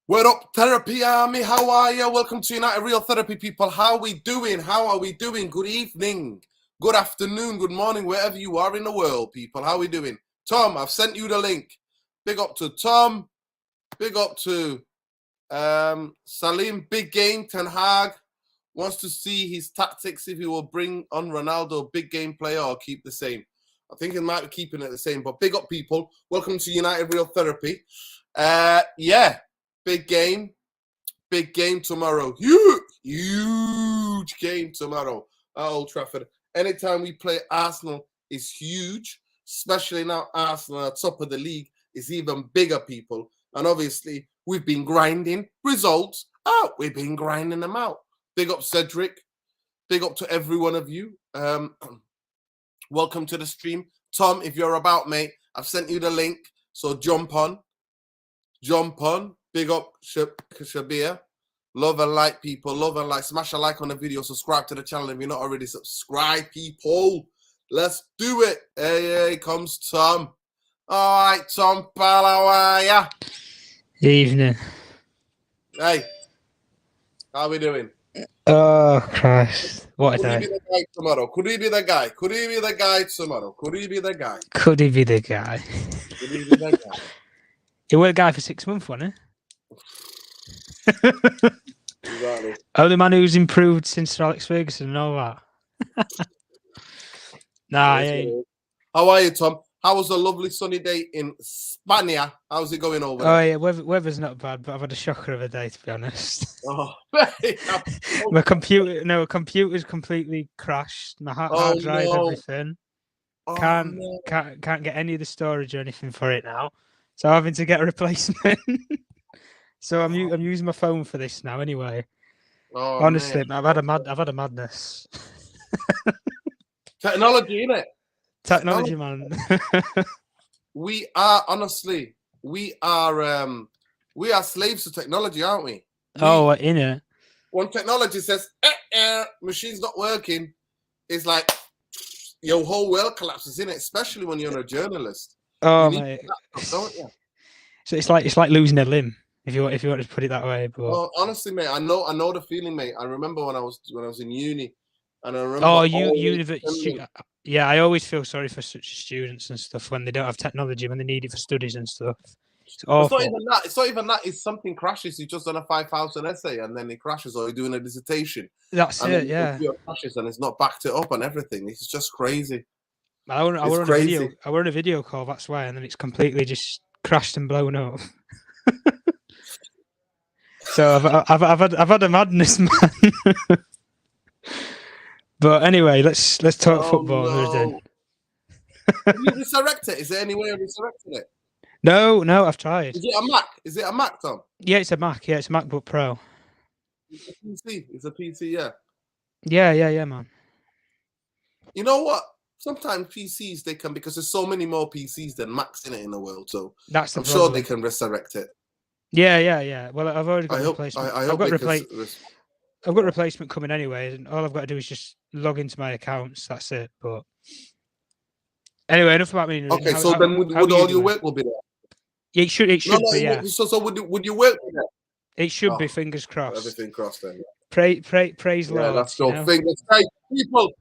What up, Therapy Army? How are you? Welcome to United Real Therapy, people. How are we doing? Good evening, good afternoon, good morning, wherever you are in the world, people. How are we doing? Tom, I've sent you the link. Big up to Tom. Big up to Salim. Big game. Ten Hag wants to see his tactics if he will bring on Ronaldo, big game player, or keep the same. I think he might be keeping it the same, but big up, people. Welcome to United Real Therapy. Big game tomorrow. Huge game tomorrow at Old Trafford. Anytime we play Arsenal is huge, especially now Arsenal are top of the league is even bigger, people. And obviously, we've been grinding results out. We've been grinding them out. Big up, Cedric. Big up to every one of you. Welcome to the stream. Tom, if you're about, mate, I've sent you the link. So jump on. Big up, Shabir. Love and like, people. Love and like. Smash a like on the video. Subscribe to the channel if you're not already subscribed, people. Let's do it. Hey, comes Tom. All right, Tom, pal, how are ya? Evening. Hey, how we doing? Oh, Christ. What a Could he day. be the guy tomorrow? Could he be the guy? Could he be the guy tomorrow? Could he be the guy? Could he be the guy? Could he be the guy? He was a guy for 6 months, wasn't he? Exactly. Oh, the man who's improved since Sir Alex Ferguson and all that. Nah, yeah. How are you, Tom? How was a lovely sunny day in Spania? How's it going over there? Oh, yeah, weather's not bad, but I've had a shocker of a day, to be honest. Oh, My computer's completely crashed. My hard drive, everything. Can't get any of the storage or anything for it now. So I'm having to get a replacement. So I'm using my phone for this now anyway. Oh, honestly, man. I've had a madness. Technology, innit? Technology, man. We are slaves to technology, aren't we? Oh, in it. When technology says machine's not working, it's like your whole world collapses, in it, especially when you're a journalist. Oh, mate. Don't you? So it's like losing a limb, if you want to put it that way. But honestly, mate, I know the feeling, mate. I remember when I was in uni, and I remember. Oh, university. Yeah, I always feel sorry for such students and stuff when they don't have technology, when they need it for studies and stuff. It's awful. It's not even that. It's something crashes. You just done a 5,000 essay and then it crashes, or you're doing a dissertation. That's it. Yeah. It crashes and it's not backed it up and everything. It's just crazy. I were on a video call. That's why, and then it's completely just crashed and blown up. So I've had a madness, man. But anyway, let's talk football. No. Can you resurrect it? Is there any way of resurrecting it? No, I've tried. Is it a Mac, Tom? Yeah, it's a Mac. Yeah, it's a MacBook Pro. It's a PC. It's a PC, yeah. Yeah, man. You know what? Sometimes PCs they can, because there's so many more PCs than Macs in the world. So that's the I'm problem. sure they can resurrect it. Yeah. Well, I've already got a replacement. I've got a replacement coming anyway, and all I've got to do is just log into my accounts. That's it. But anyway, enough about me. Okay, so then would all your work will be there? It should be. Yeah. So would your work be there? It should be. Fingers crossed. Everything crossed then. Praise Lord. Let's go. Fingers. Pray, people.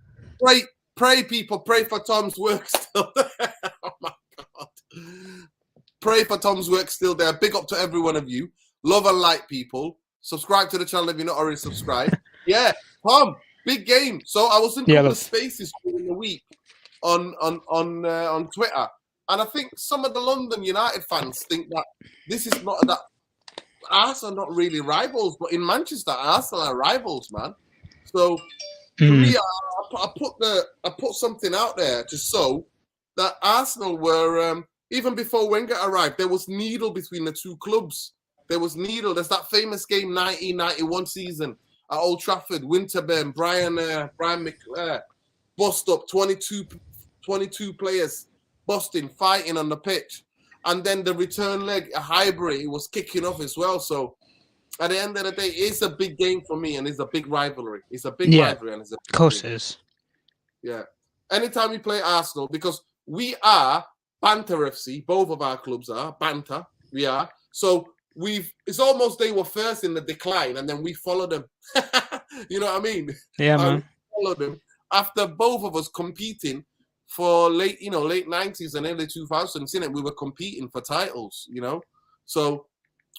Pray, people. Pray for Tom's work still there. Oh my God. Pray for Tom's work still there. Big up to every one of you. Love and like, people. Subscribe to the channel if you're not already subscribed. Yeah, Tom, big game. So I was in a couple of spaces during the week on Twitter, and I think some of the London United fans think that this is not that Arsenal are not really rivals, but in Manchester, Arsenal are rivals, man. So for me, I put something out there to show that Arsenal were even before Wenger arrived, there was needle between the two clubs. There was needle. There's that famous game, 1991 season at Old Trafford, Winterburn, Brian McClare, bust up 22 players, busting, fighting on the pitch. And then the return leg, a Highbury, was kicking off as well. So at the end of the day, it's a big game for me, and it's a big rivalry. It's a big rivalry. And it's of course it is. Yeah. Anytime we play Arsenal, because we are Banter FC, both of our clubs are Banter. We are. So it's almost they were first in the decline, and then we followed them. You know what I mean? Yeah, man. We followed them after both of us competing for late 90s and early 2000s. In it, we were competing for titles. So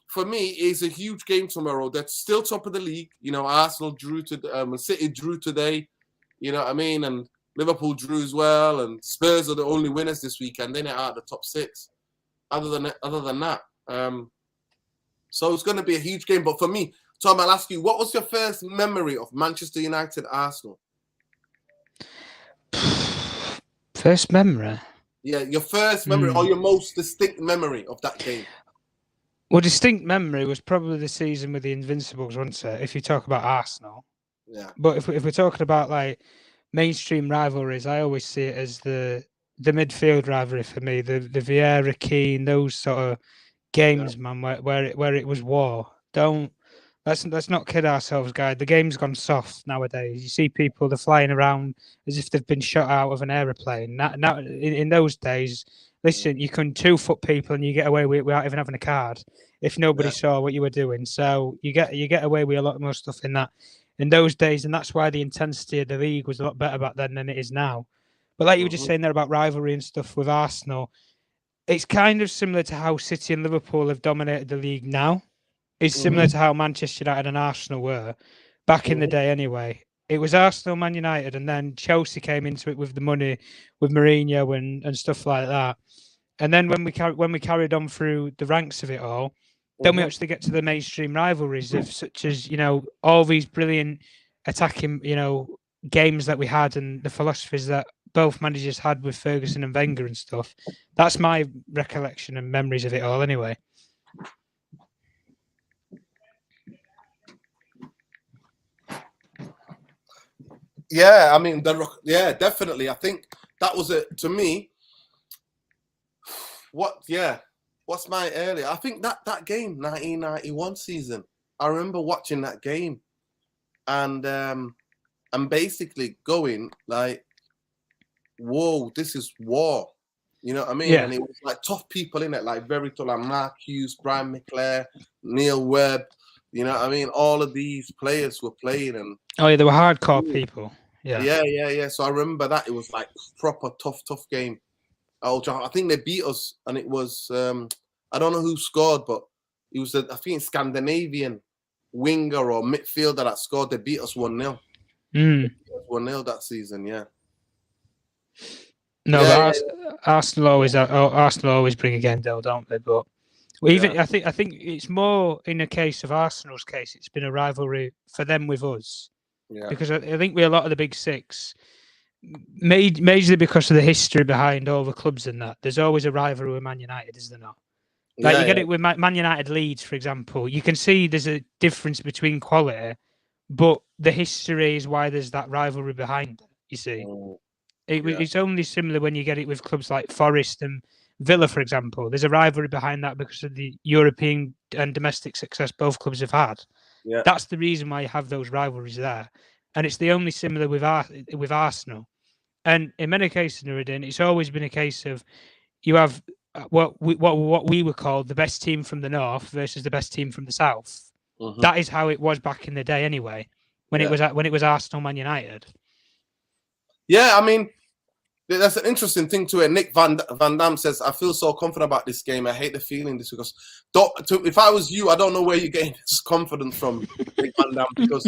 for me, it's a huge game tomorrow. That's still top of the league. Arsenal drew City drew today. You know what I mean? And Liverpool drew as well. And Spurs are the only winners this weekend. They're out of the top 6. Other than that, so it's going to be a huge game. But for me, Tom, I'll ask you, what was your first memory of Manchester United Arsenal? First memory? Yeah, your first memory or your most distinct memory of that game? Well, distinct memory was probably the season with the Invincibles, wasn't it? If you talk about Arsenal. Yeah. But if we're talking about like mainstream rivalries, I always see it as the midfield rivalry for me. The Vieira, Keane, those sort of games, man, where it was war. Let's not kid ourselves, guys. The game's gone soft nowadays. You see people, they're flying around as if they've been shot out of an aeroplane. Now in those days, listen, you can 2-foot people and you get away without even having a card if nobody saw what you were doing. So you get away with a lot more stuff in those days, and that's why the intensity of the league was a lot better back then than it is now. But like you were just saying there about rivalry and stuff with Arsenal, it's kind of similar to how City and Liverpool have dominated the league now. It's similar to how Manchester United and Arsenal were back in the day anyway. It was Arsenal, Man United, and then Chelsea came into it with the money, with Mourinho and stuff like that. And then when we carried on through the ranks of it all, then we actually get to the mainstream rivalries of such as, all these brilliant attacking, games that we had and the philosophies that both managers had with Ferguson and Wenger and stuff. That's my recollection and memories of it all anyway. Yeah, I mean, definitely. I think that was it to me. What's my earlier? I think that game, 1991 season. I remember watching that game, and basically going like, "Whoa, this is war." You know what I mean? Yeah. And it was like tough people in it, like very tough, like Mark Hughes, Brian McClare, Neil Webb. You know what I mean? All of these players were playing, and they were hardcore people. Yeah. So I remember that it was like proper tough game. I think they beat us, and it was I don't know who scored, but it was I think Scandinavian winger or midfielder that scored. They beat us 1-0. 1-0 that season, yeah. No, but Arsenal always bring a game though, don't they? But I think it's more in the case of Arsenal's case. It's been a rivalry for them with us, because I think with a lot of the big six, majorly because of the history behind all the clubs and that, there's always a rivalry with Man United, is there not? Like you get it with Man United Leeds, for example. You can see there's a difference between quality, but the history is why there's that rivalry behind it. You see. It's only similar when you get it with clubs like Forest and Villa, for example. There's a rivalry behind that because of the European and domestic success both clubs have had. Yeah. That's the reason why you have those rivalries there. And it's the only similar with Arsenal. And in many cases, Nuruddin, it's always been a case of you have what we were called the best team from the north versus the best team from the south. That is how it was back in the day anyway, when it was Arsenal, Man United. Yeah, I mean, that's an interesting thing to it. Nick Van Dam says, "I feel so confident about this game. I hate the feeling this because if I was you, I don't know where you're getting this confidence from, Nick Van Dam, because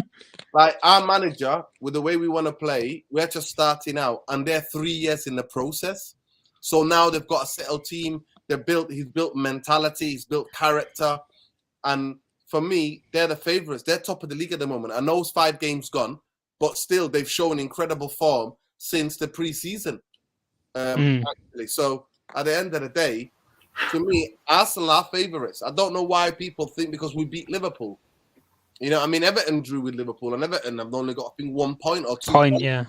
like our manager, with the way we want to play, we're just starting out, and they're 3 years in the process. So now they've got a settled team. He's built mentality. He's built character, and for me, they're the favourites. They're top of the league at the moment. I know it's 5 games gone, but still, they've shown incredible form since the pre-season. Actually. So at the end of the day, to me, Arsenal are favourites. I don't know why people think because we beat Liverpool. You know, I mean, Everton drew with Liverpool, and Everton have only got, I think, 1 point or 2 points, a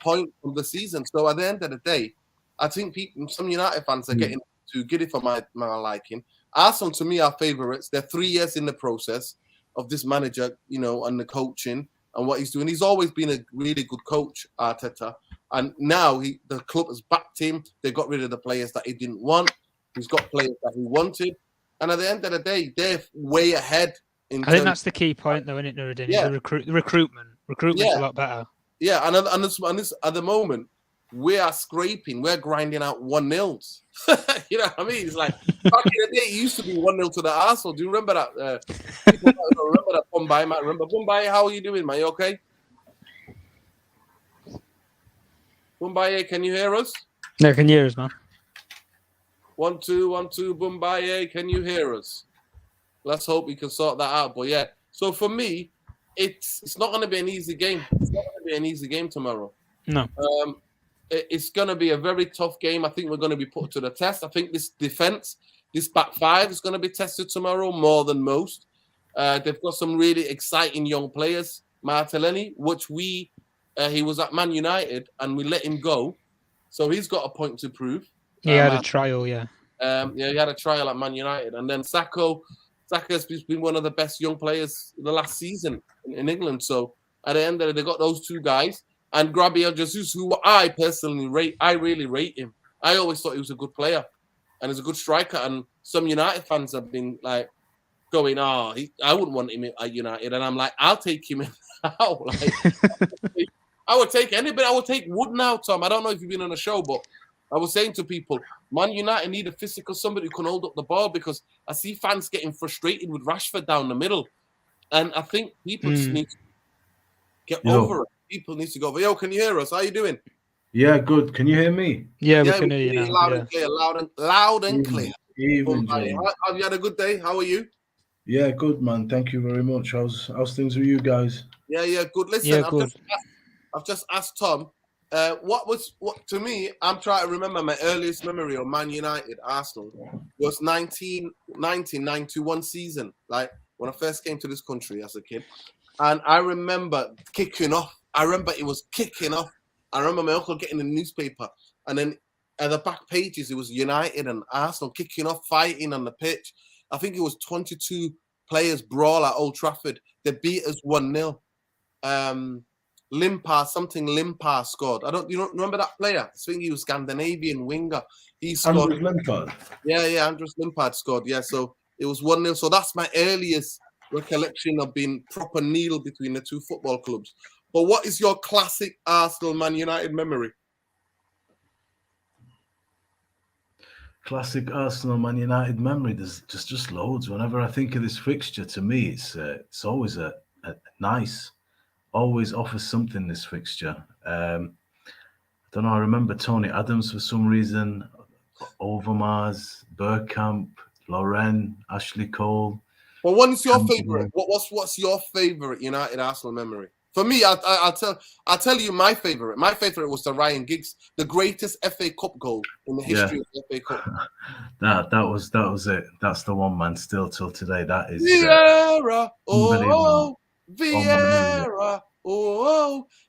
point from the season. So at the end of the day, I think some United fans are getting too giddy for my liking. Arsenal, to me, are favourites. They're 3 years in the process of this manager, and the coaching and what he's doing. He's always been a really good coach, Arteta. And now the club has backed him. They got rid of the players that he didn't want. He's got players that he wanted. And at the end of the day, they're way ahead. I think that's the key point, though, isn't it, Nuruddin? Yeah. The recruitment. Recruitment's a lot better. Yeah, and this, at the moment, we are scraping. We're grinding out 1-0s. You know what I mean? It's like back in the day, it used to be 1-0 to the Arsenal. Do you remember that? People might remember that. Bombay might remember. Bombay, how are you doing, man? You okay? Bombay, can you hear us? No, I can hear us, man. 1 2 1 2. Bombay, can you hear us? Let's hope we can sort that out. But yeah, so for me, it's not going to be an easy game. It's not going to be an easy game tomorrow. No. It's going to be a very tough game. I think we're going to be put to the test. I think this defense, this back five is going to be tested tomorrow more than most. They've got some really exciting young players. Martinelli, which he was at Man United and we let him go. So he's got a point to prove. He had a trial, yeah. He had a trial at Man United. And then Saka's been one of the best young players the last season in England. So at the end of it, they got those two guys. And Gabriel Jesus, who I personally rate, I really rate him. I always thought he was a good player and he's a good striker. And some United fans have been like going, I wouldn't want him at United. And I'm like, I'll take him out. Like, I would take anybody. I would take Wood now, Tom. I don't know if you've been on a show, but I was saying to people, Man United need a physical, somebody who can hold up the ball because I see fans getting frustrated with Rashford down the middle. And I think people just need to get over it. People need to go over. Yo, can you hear us? How you doing? Yeah, good. Can you hear me? Yeah, we can hear you now. Loud and clear. Loud and clear. Even James. Have you had a good day? How are you? Yeah, good, man. Thank you very much. How's things with you guys? Yeah, good. Listen, good. I've just asked Tom, what to me, I'm trying to remember my earliest memory of Man United, Arsenal, was 1991 season, like when I first came to this country as a kid. And I remember kicking off. I remember it was kicking off. I remember my uncle getting the newspaper. And then at the back pages, it was United and Arsenal kicking off, fighting on the pitch. I think it was 22 players brawl at Old Trafford. They beat us 1-0. Limpar scored. You don't remember that player? I think he was Scandinavian winger. He scored. Andres Limpar. Yeah, Andres Limpar scored. Yeah, so it was 1-0. So that's my earliest recollection of being proper kneel between the two football clubs. But what is your classic Arsenal Man United memory? Classic Arsenal Man United memory. There's just loads. Whenever I think of this fixture, to me, it's always a nice. Always offers something, this fixture. I don't know. I remember Tony Adams for some reason, Overmars, Bergkamp, Loren, Ashley Cole. Well, what's your favorite? What's your favorite United Arsenal memory? For me, I'll tell you my favorite. My favorite was the Ryan Giggs, the greatest FA Cup goal in the history of the FA Cup. that was it. That's the one, man. Still till today, that is Vieira. Vieira,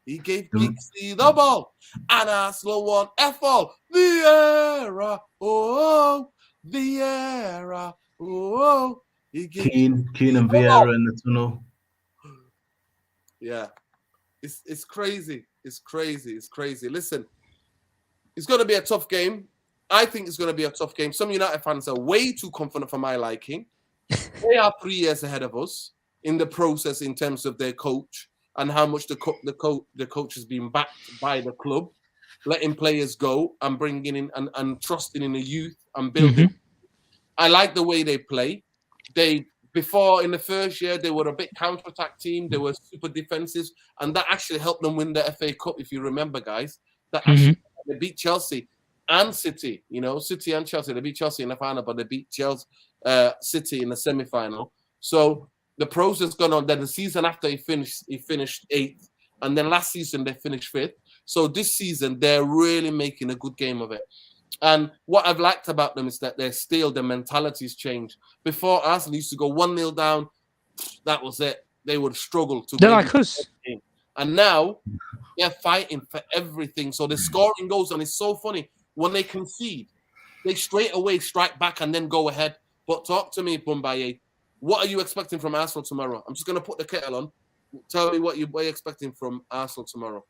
he gave Giggsy the ball, and Arsenal won F-all. Vieira, Vieira, he gave Keane and Vieira in the tunnel. Yeah, it's crazy. It's crazy. Listen, it's going to be a tough game. I think it's going to be a tough game. Some United fans are way too confident for my liking. They are 3 years ahead of us in the process in terms of their coach and how much the coach has been backed by the club, letting players go and bringing in and trusting in the youth and building. I like the way they play. Before, in the first year, they were a bit counter-attack team. They were super defensive, and that actually helped them win the FA Cup, if you remember, guys. That actually, they beat Chelsea and City, City and Chelsea. They beat Chelsea in the final, but they beat City in the semi-final. So the process gone on. Then the season after he finished 8th, and then last season they finished 5th. So this season, they're really making a good game of it. And what I've liked about them is that their mentality's changed. Before, Arsenal used to go 1-0 down. That was it. They would struggle to They're like us. And now they're fighting for everything. So the scoring goes, and it's so funny. When they concede, they straight away strike back and then go ahead. But talk to me, Bumbaye. What are you expecting from Arsenal tomorrow? I'm just going to put the kettle on. Tell me what you're expecting from Arsenal tomorrow.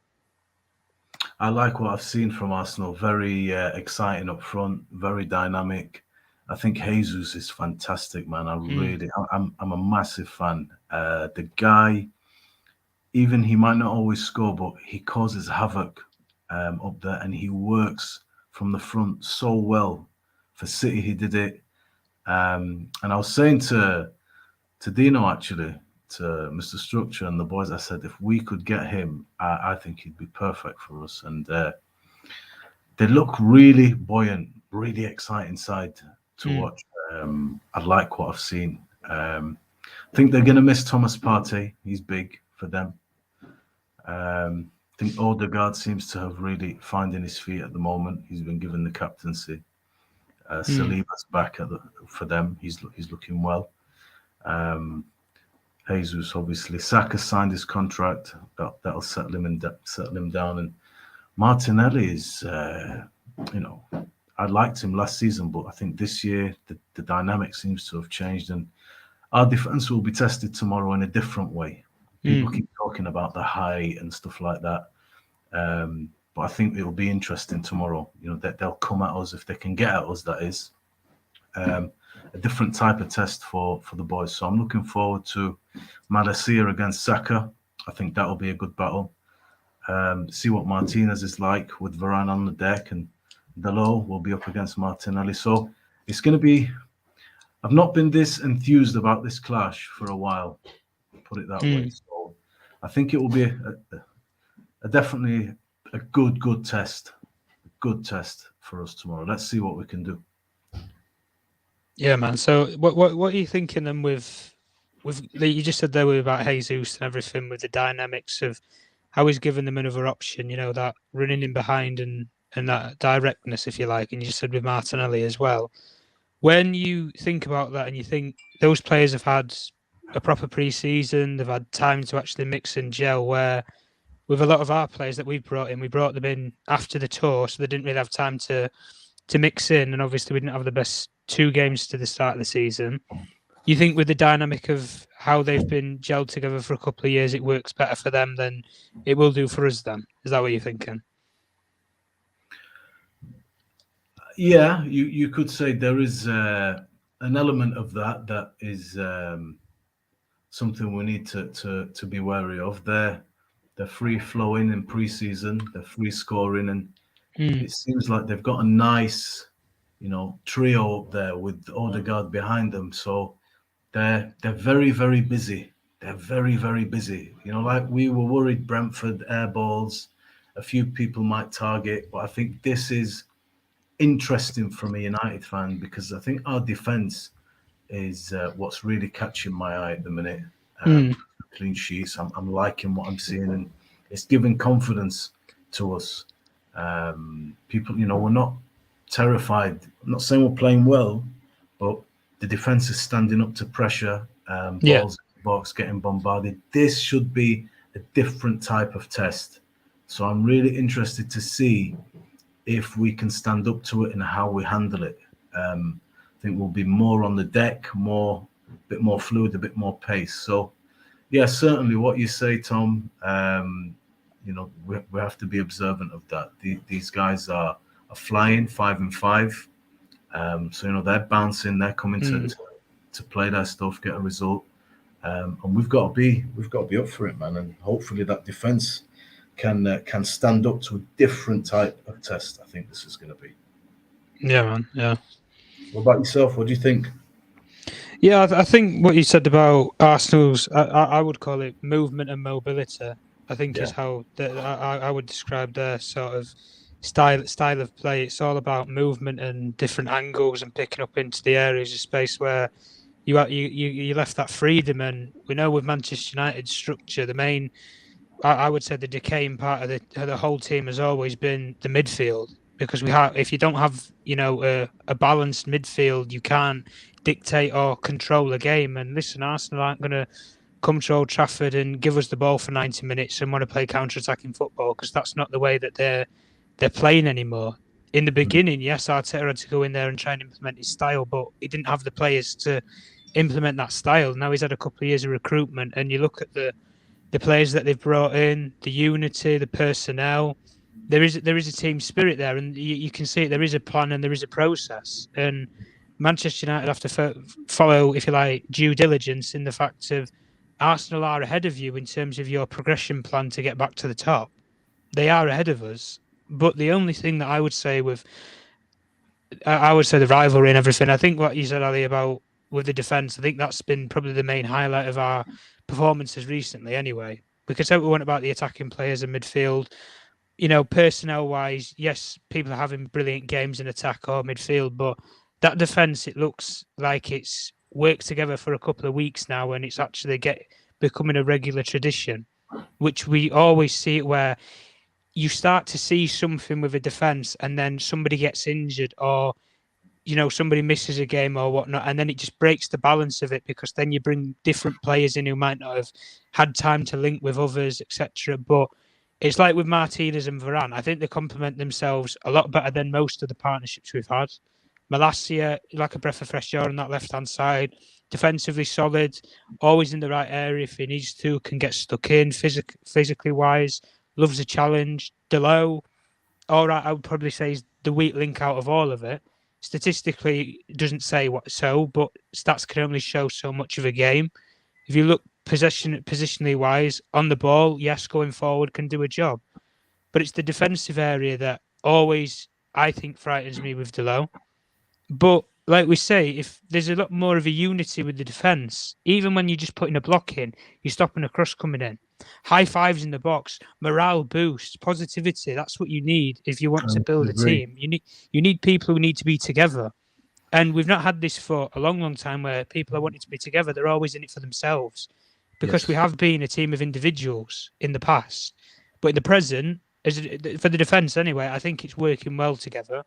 I like what I've seen from Arsenal. Very exciting up front, very dynamic. I think Jesus is fantastic, man. I'm a massive fan. The guy, even he might not always score, but he causes havoc up there, and he works from the front so well. For City, he did it. And I was saying to Dino, actually, to Mr. Structure and the boys, I said, if we could get him, I think he'd be perfect for us. And they look really buoyant, really exciting side to watch. I like what I've seen. I think they're going to miss Thomas Partey. He's big for them. I think Odegaard seems to have really finding his feet at the moment. He's been given the captaincy. Saliba's back for them. He's looking well. Jesus, obviously, Saka signed his contract. That'll settle him down. And Martinelli is, I liked him last season, but I think this year the dynamic seems to have changed, and our defense will be tested tomorrow in a different way. People keep talking about the height and stuff like that, but I think it will be interesting tomorrow. That they'll come at us if they can get at us. That is a different type of test for the boys. So I'm looking forward to Malacia against Saka. I think that will be a good battle. See what Martinez is like with Varane on the deck, and Dalot will be up against Martinelli. So it's going to be. I've not been this enthused about this clash for a while. Put it that way. So I think it will be a definitely a good test. A good test for us tomorrow. Let's see what we can do. Yeah, man. So what are you thinking then with you just said there about Jesus and everything, with the dynamics of how he's given them another option, that running in behind and that directness, if you like, and you just said with Martinelli as well. When you think about that and you think those players have had a proper pre-season, they've had time to actually mix and gel, where with a lot of our players that we brought them in after the tour, so they didn't really have time to mix in, and obviously we didn't have the best 2 games to the start of the season. You think with the dynamic of how they've been gelled together for a couple of years, it works better for them than it will do for us then? Is that what you're thinking? Yeah, you could say there is an element of that is something we need to be wary of. They're free flowing in pre-season, they're free scoring, and it seems like they've got a nice, trio up there with Odegaard behind them. So they're very, very busy. They're very, very busy. Like we were worried Brentford air balls, a few people might target, but I think this is interesting from a United fan, because I think our defense is what's really catching my eye at the minute. Clean sheets. I'm liking what I'm seeing, and it's giving confidence to us. People, we're not terrified. I'm not saying we're playing well, but the defense is standing up to pressure. Balls in the box getting bombarded. This should be a different type of test. So I'm really interested to see if we can stand up to it and how we handle it. I think we'll be more on the deck, a bit more fluid, a bit more pace. So, yeah, certainly what you say, Tom. We have to be observant of that. These guys are flying 5 and 5. So they're bouncing, they're coming to play their stuff, get a result, and we've got to be up for it, man. And hopefully that defense can stand up to a different type of test. I think this is going to be. Yeah, man. Yeah. What about yourself? What do you think? Yeah, I think what you said about Arsenal's, I would call it movement and mobility. I think is how I would describe their sort of style of play. It's all about movement and different angles and picking up into the areas of space where you left that freedom. And we know with Manchester United's structure, the main, I would say, the decaying part of the whole team has always been the midfield, because if you don't have a balanced midfield, you can't dictate or control the game. And listen, Arsenal aren't going to come to Old Trafford and give us the ball for 90 minutes and want to play counter-attacking football, because that's not the way that they're playing anymore. In the beginning, yes, Arteta had to go in there and try and implement his style, but he didn't have the players to implement that style. Now he's had a couple of years of recruitment, and you look at the players that they've brought in, the unity, the personnel. There is a team spirit there, and you can see it. There is a plan and there is a process. And Manchester United have to follow, if you like, due diligence in the fact of Arsenal are ahead of you in terms of your progression plan to get back to the top. They are ahead of us. But the only thing that I would say the rivalry and everything, I think what you said, Ali, about with the defence, I think that's been probably the main highlight of our performances recently anyway. Because everyone about the attacking players in midfield, personnel-wise, yes, people are having brilliant games in attack or midfield, but that defence, it looks like it's worked together for a couple of weeks now and it's actually becoming a regular tradition, which we always see it where you start to see something with a defence and then somebody gets injured or somebody misses a game or whatnot, and then it just breaks the balance of it because then you bring different players in who might not have had time to link with others, etc. But it's like with Martinez and Varane. I think they complement themselves a lot better than most of the partnerships we've had. Malacia, like a breath of fresh air on that left-hand side, defensively solid, always in the right area if he needs to, can get stuck in physically wise, loves a challenge. Delo, all right, I would probably say is the weak link out of all of it. Statistically, it doesn't say what so, but stats can only show so much of a game. If you look positionally wise, on the ball, yes, going forward can do a job. But it's the defensive area that always, I think, frightens me with Delo. But like we say, if there's a lot more of a unity with the defence, even when you're just putting a block in, you're stopping a cross coming in. High fives in the box, morale boost, positivity. That's what you need if you want to build a team. You need people who need to be together. And we've not had this for a long, long time where people are wanting to be together. They're always in it for themselves because we have been a team of individuals in the past. But in the present, for the defence anyway, I think it's working well together.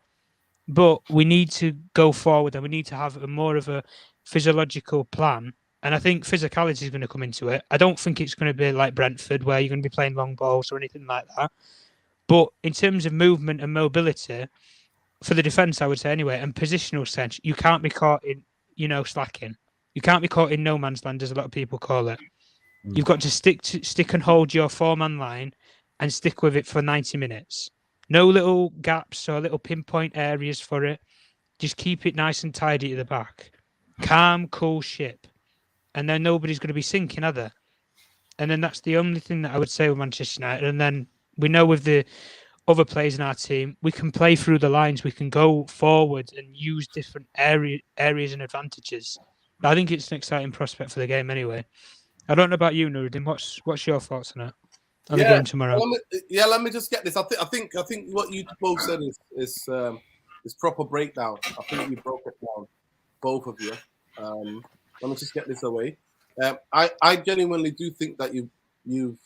But we need to go forward and we need to have more of a physiological plan. And I think physicality is going to come into it. I don't think it's going to be like Brentford where you're going to be playing long balls or anything like that. But in terms of movement and mobility, for the defence, I would say anyway, and positional sense, you can't be caught in, slacking. You can't be caught in no man's land, as a lot of people call it. You've got to stick and hold your 4-man line and stick with it for 90 minutes. No little gaps or little pinpoint areas for it. Just keep it nice and tidy at the back. Calm, cool ship. And then nobody's going to be sinking, are they? And then that's the only thing that I would say with Manchester United. And then we know with the other players in our team, we can play through the lines. We can go forward and use different areas and advantages. I think it's an exciting prospect for the game anyway. I don't know about you, Nuruddin. What's your thoughts on it? On the game tomorrow. Let me just get this. I think what you both said is proper breakdown. I think you broke it down, both of you. Let me just get this away. I genuinely do think that you've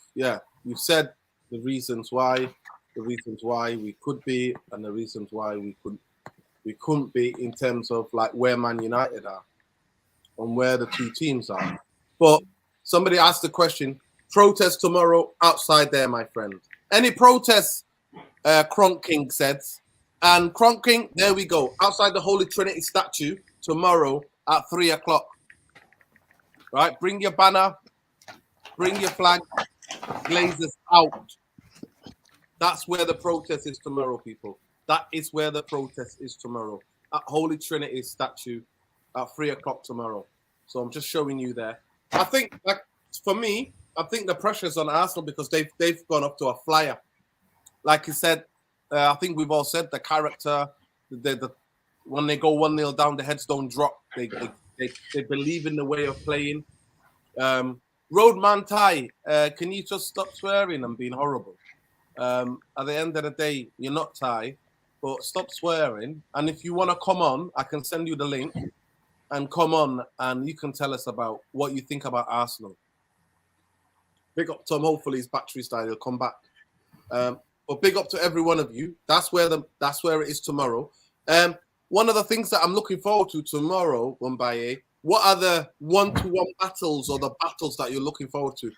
said the reasons why we could be, and the reasons why we couldn't be in terms of like where Man United are and where the two teams are. But somebody asked the question. Protest tomorrow outside there, my friend. Any protests, Kronk King says. And Kronk King, there we go. Outside the Holy Trinity statue tomorrow at 3:00. Right? Bring your banner, bring your flag, Glazers out. That's where the protest is tomorrow, people. That is where the protest is tomorrow. At Holy Trinity statue at 3:00 tomorrow. So I'm just showing you there. I think, for me, I think the pressure's on Arsenal because they've gone up to a flyer. Like you said, I think we've all said the character, when they go 1-0 down, the heads don't drop. They believe in the way of playing. Roadman Ty, can you just stop swearing and being horrible? At the end of the day, you're not Ty, but stop swearing. And if you want to come on, I can send you the link and come on and you can tell us about what you think about Arsenal. Big up Tom. Hopefully his battery's died. He'll come back. But big up to every one of you. That's where it is tomorrow. One of the things that I'm looking forward to tomorrow, Wambaye, what are the one-to-one battles or the battles that you're looking forward to?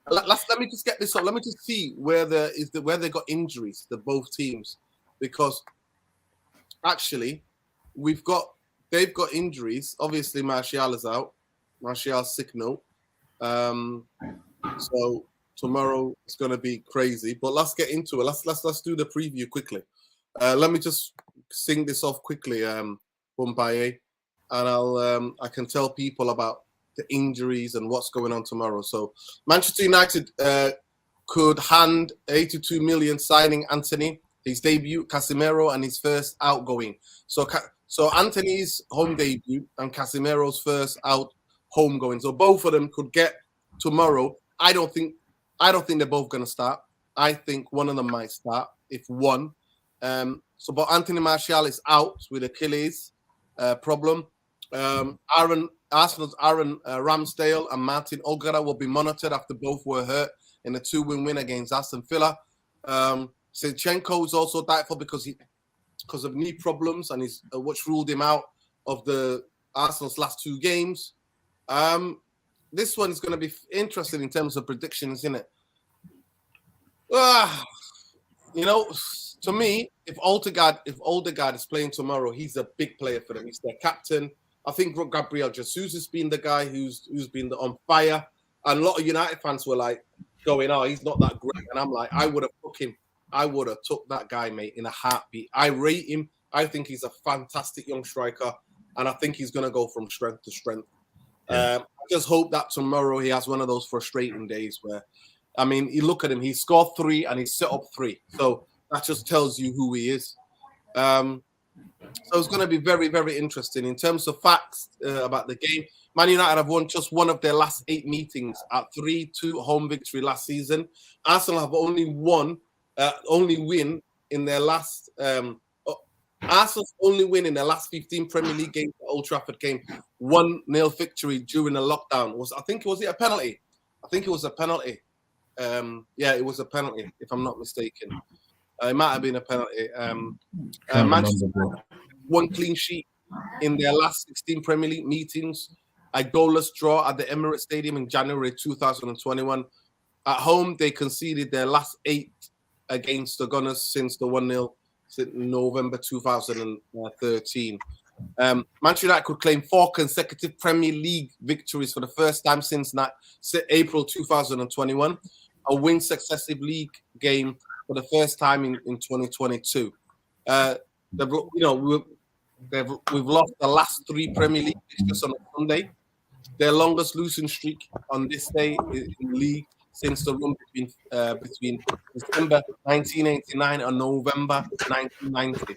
Let me just get this up. Let me just see where they got injuries, the both teams, because actually they've got injuries. Obviously, Martial is out. Martial's sick note. So tomorrow it's going to be crazy, but let's get into it. Let's do the preview quickly. Let me just sing this off quickly, Bumbaye. and I can tell people about the injuries and what's going on tomorrow. So Manchester United could hand 82 million signing Anthony, his debut, Casemiro, and his first outgoing. So Anthony's home debut and Casemiro's first out home going. So both of them could get tomorrow. I don't think they're both going to start. I think one of them might start, if one. But Anthony Martial is out with Achilles problem. Arsenal's Aaron Ramsdale and Martin Ogara will be monitored after both were hurt in a 2-win win against Aston Villa. Zinchenko is also doubtful because of knee problems, and which ruled him out of the Arsenal's last 2 games. This one is going to be interesting in terms of predictions, isn't it? To me, if Odegaard is playing tomorrow, he's a big player for them. He's their captain. I think Gabriel Jesus has been the guy who's been on fire. And a lot of United fans were like going, "Oh, he's not that great." And I'm like, I would have took that guy, mate, in a heartbeat. I rate him. I think he's a fantastic young striker, and I think he's going to go from strength to strength. I just hope that tomorrow he has one of those frustrating days where, I mean, you look at him, he scored 3 and he set up 3. So that just tells you who he is. So it's going to be very, very interesting. In terms of facts about the game, Man United have won just one of their last 8 meetings at 3-2 home victory last season. Arsenal have only win in their last Arsenal's only win in their last 15 Premier League games at Old Trafford came 1-0 victory during the lockdown. Was it a penalty? I think it was a penalty. It was a penalty, if I'm not mistaken. It might have been a penalty. Manchester United one clean sheet in their last 16 Premier League meetings. A goalless draw at the Emirates Stadium in January 2021. At home, they conceded their last 8 against the Gunners since the 1-0 since November 2013. Manchester United could claim 4 consecutive Premier League victories for the first time since April 2021. A win successive league game for the first time in 2022. We've lost the last 3 Premier League fixtures on a Sunday. Their longest losing streak on this day in the league since the run between December 1989 and November 1990.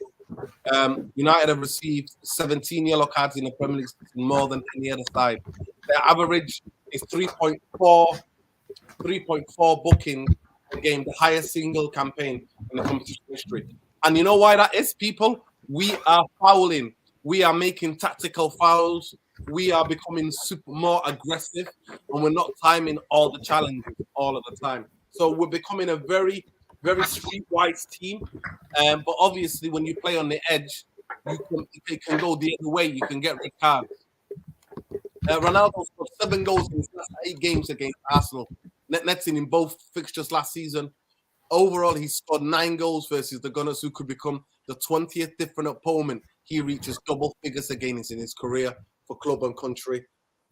United have received 17 yellow cards in the Premier League, more than any other side. Their average is 3.4 bookings a game, the highest single campaign in the competition history. And you know why that is, people? We are fouling. We are making tactical fouls. We are becoming more aggressive, and we're not timing all the challenges all of the time. So we're becoming a very, very streetwise team. But obviously, when you play on the edge, it can go the other way. You can get red cards. Ronaldo scored 7 goals in his last 8 games against Arsenal, netting in both fixtures last season. Overall, he scored 9 goals versus the Gunners, who could become the 20th different opponent he reaches double figures against in his career for club and country.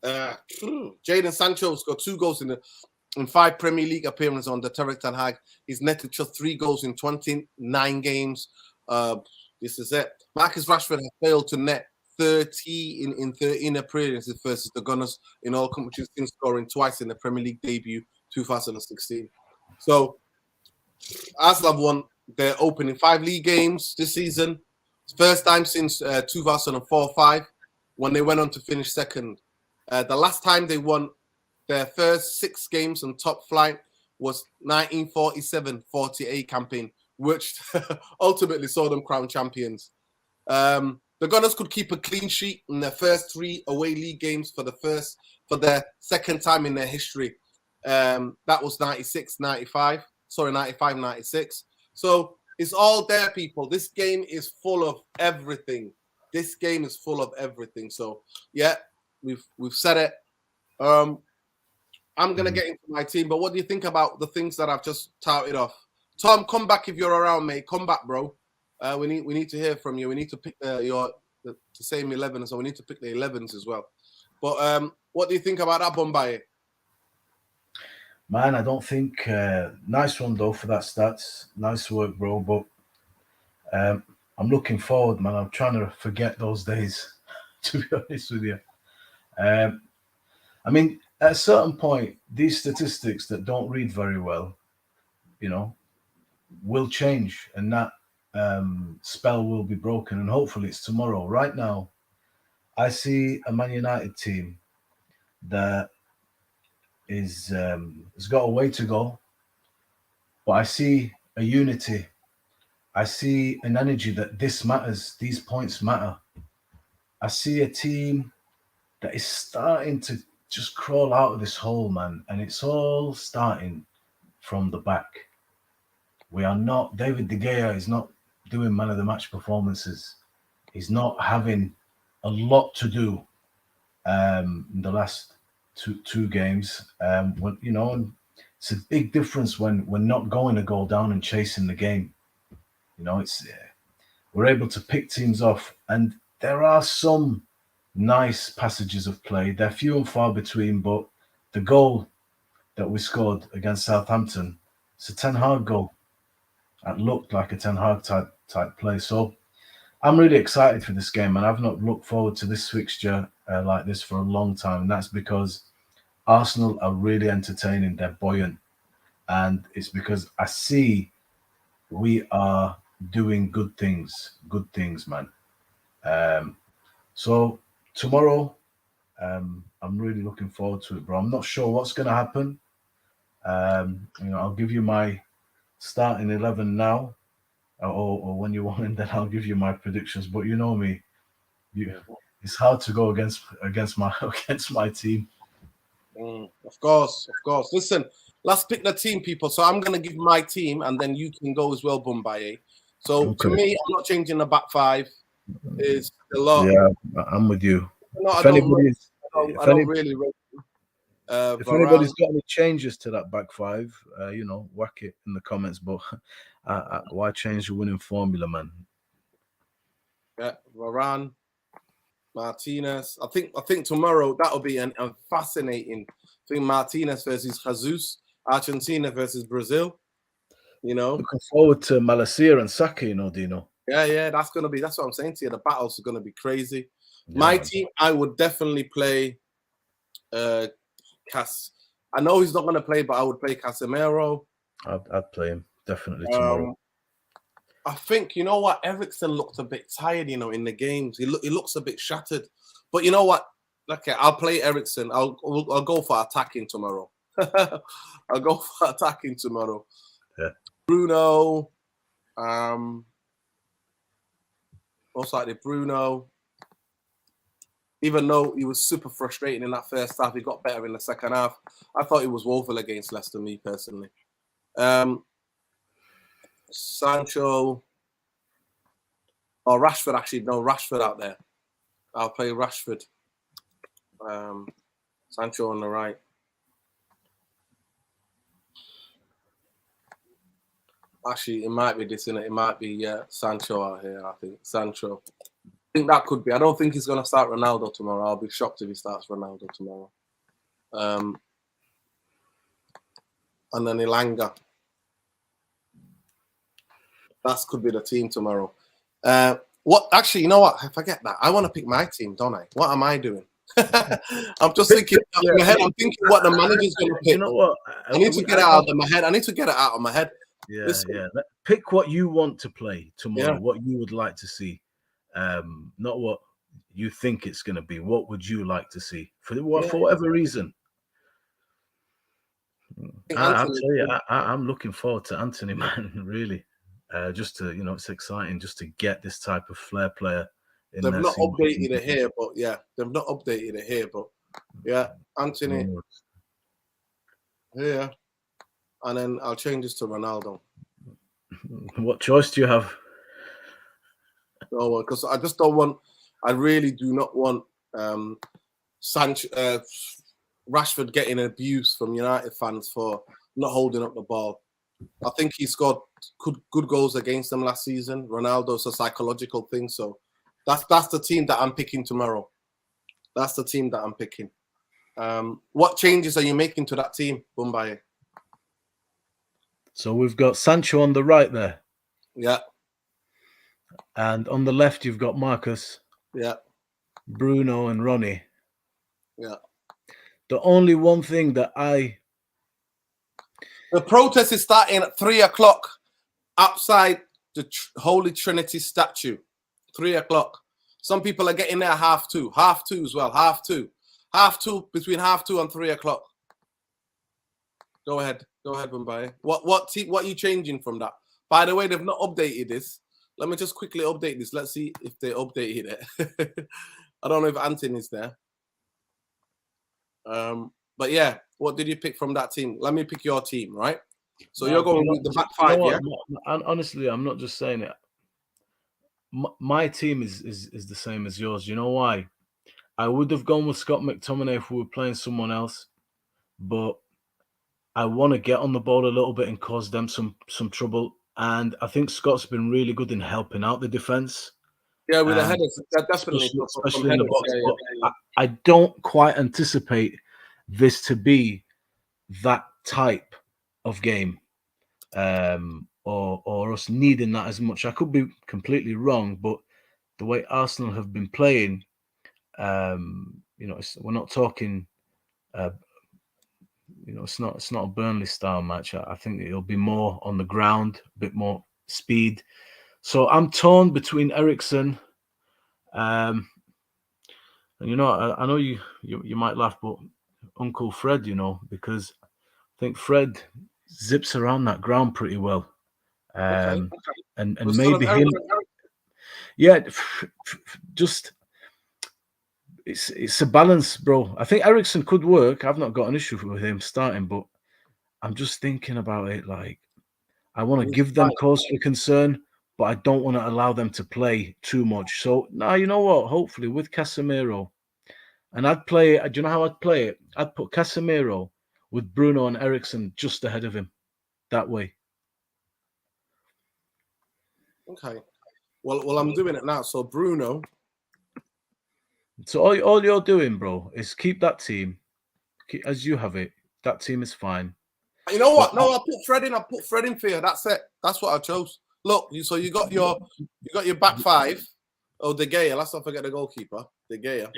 Jadon Sancho scored 2 goals in 5 Premier League appearances under Erik ten Hag. He's netted just 3 goals in 29 games. This is it. Marcus Rashford has failed to net 30 in 13 appearances versus the Gunners in all competitions, since scoring twice in the Premier League debut 2016. So Arsenal have won their opening 5 league games this season. First time since 2004-05, when they went on to finish second. The last time they won their first 6 games on top flight was 1947-48 campaign, which ultimately saw them crowned champions. The Gunners could keep a clean sheet in their first 3 away league games for their second time in their history. That was 95-96. So it's all there, people. This game is full of everything. So yeah, we've said it. I'm gonna get into my team, but what do you think about the things that I've just touted off? Tom, come back if you're around, mate. Come back, bro. We need to hear from you. We need to pick the same 11, so we need to pick the 11s as well. But what do you think about that, Bombay? Man, I don't think nice one though for that stats. Nice work, bro. But I'm looking forward, man. I'm trying to forget those days. to be honest with you. I mean, at a certain point, these statistics that don't read very well, will change, and that spell will be broken, and hopefully it's tomorrow. Right now, I see a Man United team that has got a way to go, but I see a unity. I see an energy that this matters. These points matter. I see a team that is starting to just crawl out of this hole, man, and it's all starting from the back. We are not. David De Gea is not doing man of the match performances. He's not having a lot to do in the last two games. And it's a big difference when we're not going to go down and chasing the game. We're able to pick teams off, and there are some nice passages of play. They're few and far between, but the goal that we scored against Southampton, it's a Ten Hag goal. That looked like a Ten Hag type play. So I'm really excited for this game, and I've not looked forward to this fixture like this for a long time. And that's because Arsenal are really entertaining. They're buoyant. And it's because I see we are doing good things, man. So tomorrow, I'm really looking forward to it, bro. I'm not sure what's going to happen. I'll give you my starting 11 now, or when you want, and then I'll give you my predictions. But you know me, it's hard to go against my team. Of course. Listen, let's pick the team, people. So I'm going to give my team, and then you can go as well, Bumbaye. So to me, I'm not changing the back five. It's a lot. Yeah, I'm with you. I don't really. If anybody's got any changes to that back five, whack it in the comments. But why change the winning formula, man? Yeah, Varane, Martinez. I think tomorrow that'll be a fascinating thing. Martinez versus Jesus, Argentina versus Brazil. Looking forward to Malacia and Saka, Dino. Yeah, that's what I'm saying to you. The battles are gonna be crazy. Yeah, my team, I would definitely play Cas. I know he's not gonna play, but I would play Casemiro. I'd play him definitely tomorrow. I think Eriksen looked a bit tired, in the games. He looks a bit shattered. But you know what? Okay, I'll play Eriksen. I'll go for attacking tomorrow. I'll go for attacking tomorrow. Yeah. Bruno. Most likely Bruno. Even though he was super frustrating in that first half, he got better in the second half. I thought he was woeful against Leicester, me personally. Sancho or Rashford, actually. No, Rashford out there. I'll play Rashford. Sancho on the right. Actually, it might be this, innit? It might be Sancho out here, I think. Sancho. I think that could be. I don't think he's going to start Ronaldo tomorrow. I'll be shocked if he starts Ronaldo tomorrow. And then Ilanga. That could be the team tomorrow. Actually, you know what? I forget that. I want to pick my team, don't I? What am I doing? I'm just thinking in my head. I'm thinking what the manager's going to pick. You know what? I need to get it out of my head. I need to get it out of my head. Yeah, yeah. Pick what you want to play tomorrow. What you would like to see. Not what you think it's going to be. What would you like to see for whatever reason? I'll tell you, I'm looking forward to Anthony, man. Really, just to it's exciting just to get this type of flair player. They've not updated it here, but they've not updated it here, but Anthony. Yeah, and then I'll change this to Ronaldo. What choice do you have? No, because I just don't want. I really do not want Rashford getting abuse from United fans for not holding up the ball. I think he scored good goals against them last season. Ronaldo's a psychological thing, so that's the team that I'm picking tomorrow. That's the team that I'm picking. What changes are you making to that team, Bumbaye? So we've got Sancho on the right there. Yeah. And on the left, you've got Marcus. Yeah. Bruno and Ronnie. Yeah. The only one thing that The protest is starting at 3 o'clock outside the Holy Trinity statue. 3 o'clock. Some people are getting there half two as well. Half two, between half 2 and 3 o'clock. Go ahead, Mumbai. What are you changing from that? By the way, they've not updated this. Let me just quickly update this. Let's see if they updated it. I don't know if Anthony's there. But yeah, what did you pick from that team? Let me pick your team, right? So you're going with the back five, yeah? Honestly, I'm not just saying it. My team is the same as yours. You know why? I would have gone with Scott McTominay if we were playing someone else, but I want to get on the ball a little bit and cause them some trouble. And I think Scott's been really good in helping out the defense. Yeah, with the headers, definitely, especially in the box. Yeah. I don't quite anticipate this to be that type of game, or us needing that as much. I could be completely wrong, but the way Arsenal have been playing, we're not talking. It's not a Burnley style match. I think it'll be more on the ground, a bit more speed. So I'm torn between Eriksen. And I know you might laugh, but Uncle Fred, because I think Fred zips around that ground pretty well. And maybe him. Yeah, just it's a balance, bro. I think Eriksen could work. I've not got an issue with him starting, but I'm just thinking about it. Like, I want to give them cause for concern, but I don't want to allow them to play too much. So now, you know what? Hopefully with Casemiro, and I'd play it. Do you know how I'd play it? I'd put Casemiro with Bruno and Eriksen just ahead of him. That way. Okay. Well, I'm doing it now. So Bruno. So all you're doing, bro, is keep that team as you have it. That team is fine. You know what? No, I put Fred in. I put Fred in for you. That's it. That's what I chose. Look, so you got your back five. Oh, De Gea. Let's not forget the goalkeeper, De Gea.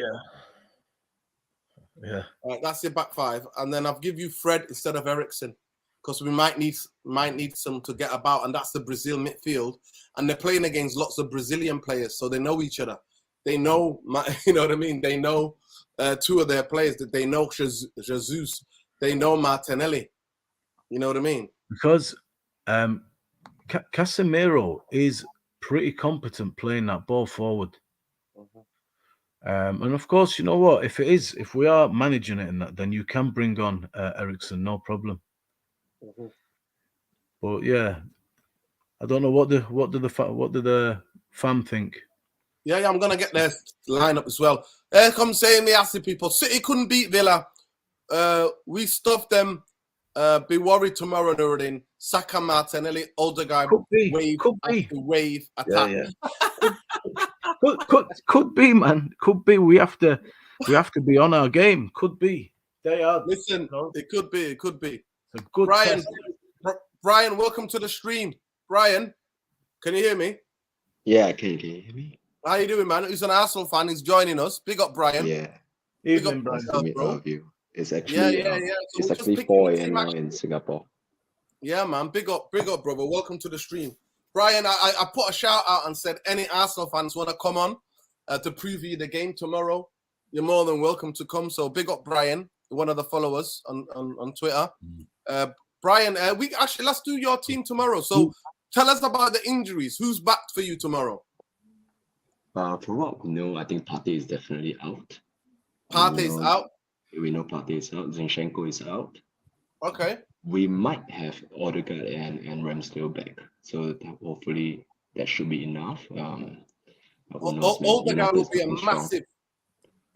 Yeah. That's your back five, and then I'll give you Fred instead of Eriksen, because we might need some to get about, and that's the Brazil midfield, and they're playing against lots of Brazilian players, so they know each other. They know, you know what I mean. They know two of their players. That they know Jesus. They know Martinelli. You know what I mean? Because Casemiro is pretty competent playing that ball forward. And of course, you know what? If we are managing it in that, then you can bring on Eriksen, no problem. But yeah, I don't know what do the fam think. Yeah, I'm gonna get their lineup as well. Here comes saying the Ashley people. City couldn't beat Villa. We stuffed them. Be worried tomorrow, Nuruddin. Saka, Martinelli, Odegaard, wave attack. Yeah. could be, man. Could be. We have to be on our game. Could be. They are. Listen, it could be. It's a good Brian. Brian, welcome to the stream. Brian, can you hear me? Yeah, I can. Can you hear me? How you doing, man? He's an Arsenal fan. He's joining us. Big up, Brian. Yeah. Big up, Brian. Nice to meet all of you. It's actually it's actually 4 a.m. now in Singapore. Yeah, man. Big up, brother. Welcome to the stream. Brian, I put a shout out and said any Arsenal fans want to come on to preview the game tomorrow, you're more than welcome to come. So big up, Brian, one of the followers on Twitter. Brian, let's do your team tomorrow. So tell us about the injuries. Who's back for you tomorrow? For what we know, I think Partey is definitely out. Partey is out. We know Partey is out. Zinchenko is out. Okay. We might have Odegaard and Ramsdale back, so hopefully that should be enough. Odegaard will be a massive.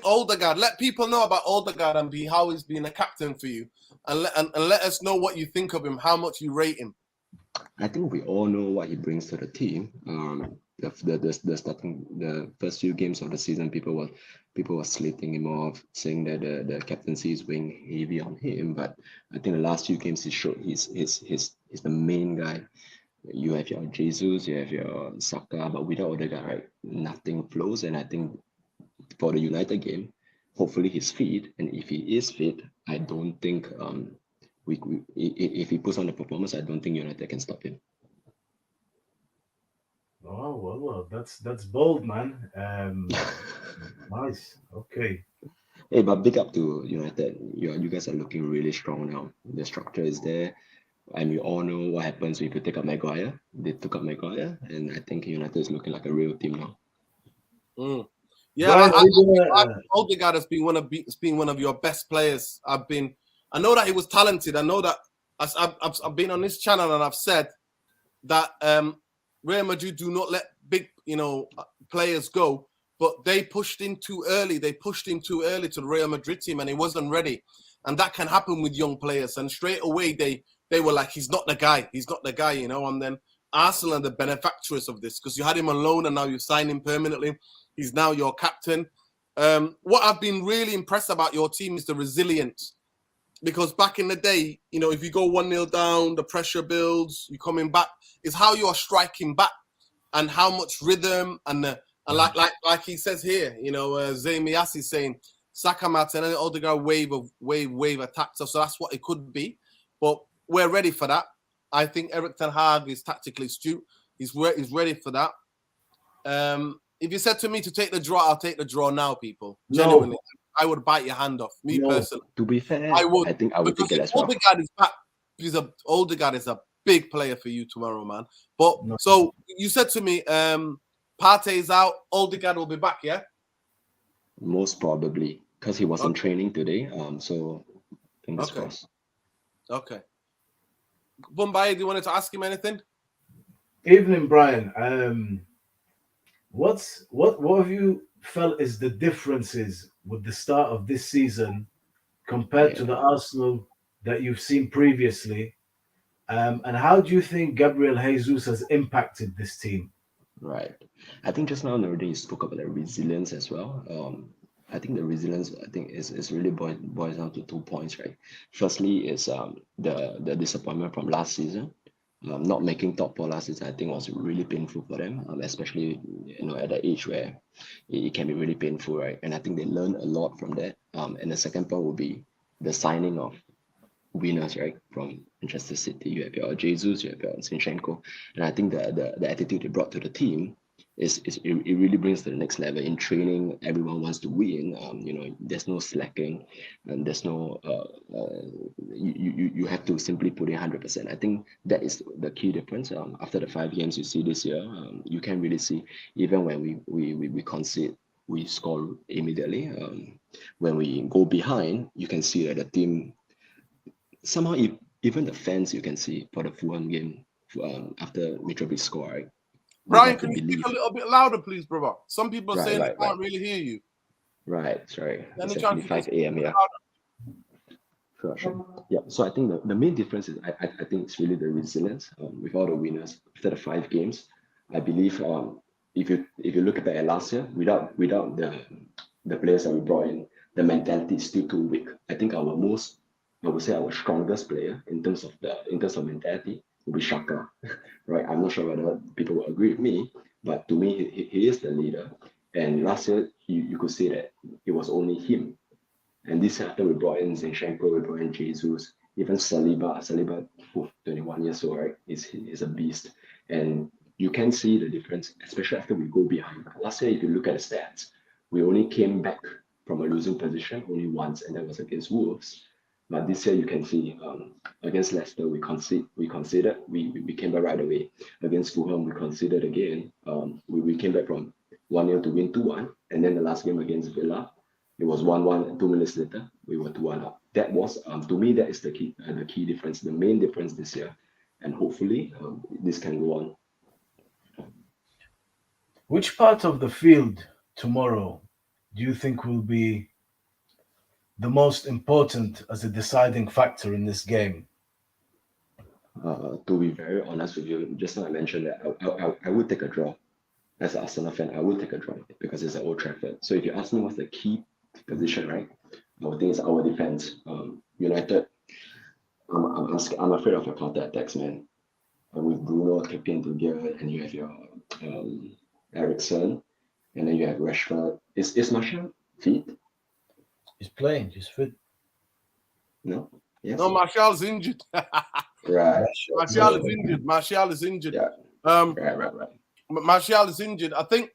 Odegaard, let people know about Odegaard and how he's been a captain for you, and let us know what you think of him, how much you rate him. I think we all know what he brings to the team. The first few games of the season, people were slating him off, saying that the captaincy is weighing heavy on him. But I think the last few games he showed he's the main guy. You have your Jesus, you have your Saka, but without Odegaard, right, nothing flows. And I think for the United game, hopefully he's fit, and if he is fit, I don't think if he puts on the performance, I don't think United can stop him. Oh well, that's bold, man. Nice. Okay. Hey, but big up to United. You guys are looking really strong now. The structure is there, and we all know what happens if you take up Maguire. They took up Maguire, and I think United is looking like a real team now. Yeah, Brian, Odegaard has been one of your best players. I know that he was talented. I know that I've been on this channel and I've said that Real Madrid do not let big players go, but they pushed him too early. They pushed him too early to the Real Madrid team, and he wasn't ready. And that can happen with young players. And straight away they were like, he's not the guy. He's not the guy, And then Arsenal are the beneficiaries of this because you had him on loan and now you signed him permanently. He's now your captain. What I've been really impressed about your team is the resilience. Because back in the day, if you go 1-0 down, the pressure builds, you're coming back. It's how you are striking back and how much rhythm and like he says here, Zayn Miyasi saying Saka, Martinelli, Odegaard wave attacks us. So that's what it could be. But we're ready for that. I think Erik ten Hag is tactically astute. He's ready for that. If you said to me to take the draw, I'll take the draw now, people. Genuinely. No. I would bite your hand off. Me personally. To be fair, I think I would take it as well. Odegaard is back. Odegaard is a big player for you tomorrow, man. But so you said to me, Partey is out. Odegaard will be back, yeah? Most probably, because he wasn't training today. So fingers crossed. Okay. Bombay, do you want to ask him anything? Evening, Brian. What have you felt is the differences with the start of this season compared to the Arsenal that you've seen previously? And how do you think Gabriel Jesus has impacted this team? Right. I think just now, Nuruddin, you spoke about the resilience as well. I think the resilience, is really boils down to 2 points, right? Firstly, is the disappointment from last season. Not making top 4 last season, I think, was really painful for them, especially at the age where it can be really painful, right? And I think they learned a lot from that. And the second point would be the signing of winners, right? From Manchester City, you have your Jesus, you have your Zinchenko, and I think the attitude they brought to the team it really brings to the next level. In training, everyone wants to win. There's no slacking, and there's no you have to simply put in 100%. I think that is the key difference. After the 5 games you see this year, you can really see even when we concede, we score immediately. When we go behind, you can see that the team somehow, even the fans, you can see for the Fulham game after Mitrovic scored, right? Brian, can you speak a little bit louder, please, brother? Some people are saying they can't really hear you. Right, sorry. It's actually 5 a.m. here. Sure. Yeah, so I think the main difference is I think it's really the resilience with all the winners after the 5 games. I believe if you look at that last year, without the players that we brought in, the mentality is still too weak. I think I would say our strongest player in terms of mentality will be Xhaka, right? I'm not sure whether people will agree with me, but to me, he is the leader. And last year, you could say that it was only him. And this year, after we brought in Zinchenko, we brought in Jesus, even Saliba, 21 years old, right? Is a beast. And you can see the difference, especially after we go behind. Last year, if you look at the stats, we only came back from a losing position only once, and that was against Wolves. But this year you can see against Leicester we conceded, we came back right away. Against Fulham we conceded again. We came back from 1-0 to win 2-1, and then the last game against Villa, it was 1-1, and 2 minutes later we were 2-1 up. That was to me that is the key difference, the main difference this year, and hopefully this can go on. Which part of the field tomorrow do you think will be the most important as a deciding factor in this game? To be very honest with you, just now I mentioned that I would take a draw. As an Arsenal fan, I would take a draw because it's at Old Trafford. So if you ask me what's the key position, right, I would think it's our defense. United, I'm afraid of your counter attacks, man. With Bruno, Kepian, and you have your Eriksen. And then you have Rashford. Is Martial fit? He's playing. He's fit. No. Yes. No, Martial's injured. Right. Martial is injured. Martial is injured. Yeah. Right. Martial is injured. I think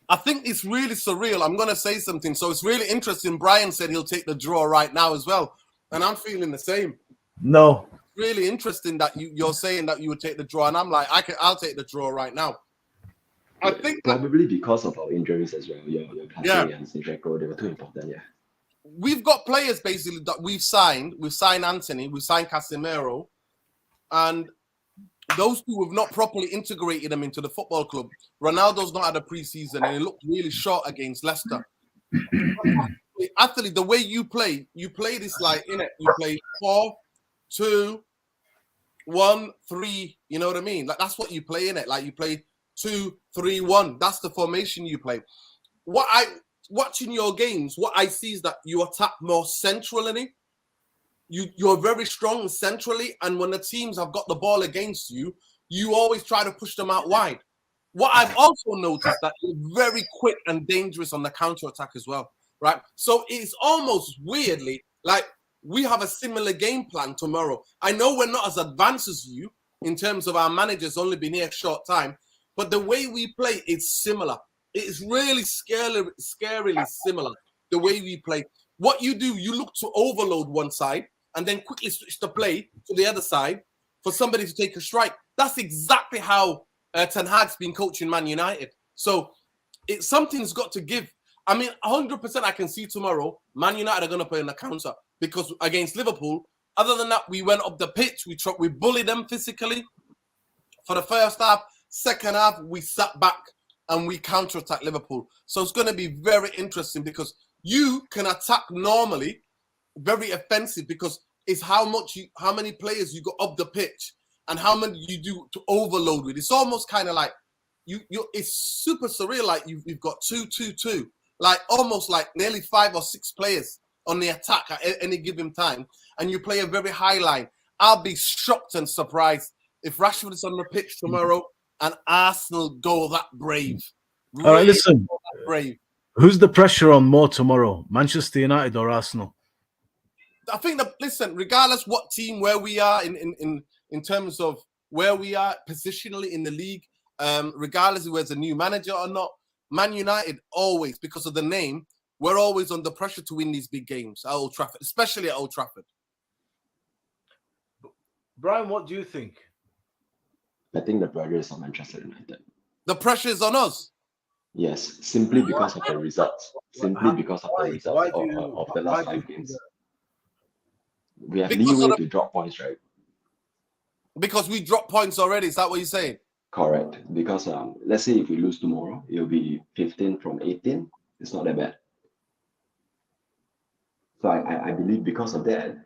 it's really surreal. I'm gonna say something. So it's really interesting. Brian said he'll take the draw right now as well, and I'm feeling the same. No. Really interesting that you're saying that you would take the draw, and I'm like, I'll take the draw right now. I think probably because of our injuries as well. Your Kante and Zinchenko, they were too important. Yeah. We've got players basically that we've signed. We've signed Anthony. We've signed Casemiro, and those two have not properly integrated them into the football club. Ronaldo's not had a preseason, and he looked really short against Leicester. Anthony, the way you play this like in it. You play 4-2-1-3. You know what I mean? Like that's what you play in it. Like you play 2-3-1. That's the formation you play. Watching your games, what I see is that you attack more centrally. You're very strong centrally, and when the teams have got the ball against you, you always try to push them out wide. What I've also noticed that you're very quick and dangerous on the counter attack as well, right? So it's almost weirdly like we have a similar game plan tomorrow. I know we're not as advanced as you in terms of our managers only been here a short time, but the way we play is similar. It is really scarily similar, the way we play. What you do, you look to overload one side and then quickly switch the play to the other side for somebody to take a strike. That's exactly how Ten Hag's been coaching Man United. So something's got to give. I mean, 100% I can see tomorrow, Man United are going to play on the counter because against Liverpool, other than that, we went up the pitch, we bullied them physically for the first half. Second half, we sat back and we counter-attack Liverpool. So it's going to be very interesting because you can attack normally, very offensive, because it's how many players you go up the pitch and how many you do to overload with. It's almost kind of like it's super surreal. Like you've got 2-2-2, like almost like nearly 5 or 6 players on the attack at any given time, and you play a very high line. I'll be shocked and surprised if Rashford is on the pitch tomorrow and Arsenal go that brave. Really all right, listen. Brave. Who's the pressure on more tomorrow, Manchester United or Arsenal? I think that, listen, regardless what team, where we are in terms of where we are positionally in the league, regardless of whether it's a new manager or not, Man United always, because of the name, we're always under pressure to win these big games at Old Trafford, especially at Old Trafford. Brian, what do you think? I think the pressure is on Manchester United. The pressure is on us? Yes, simply because of the results. Simply because of the results of the last 5 games. We have leeway to drop points, right? Because we dropped points already, is that what you're saying? Correct. Because let's say if we lose tomorrow, it'll be 15 from 18. It's not that bad. So I believe because of that,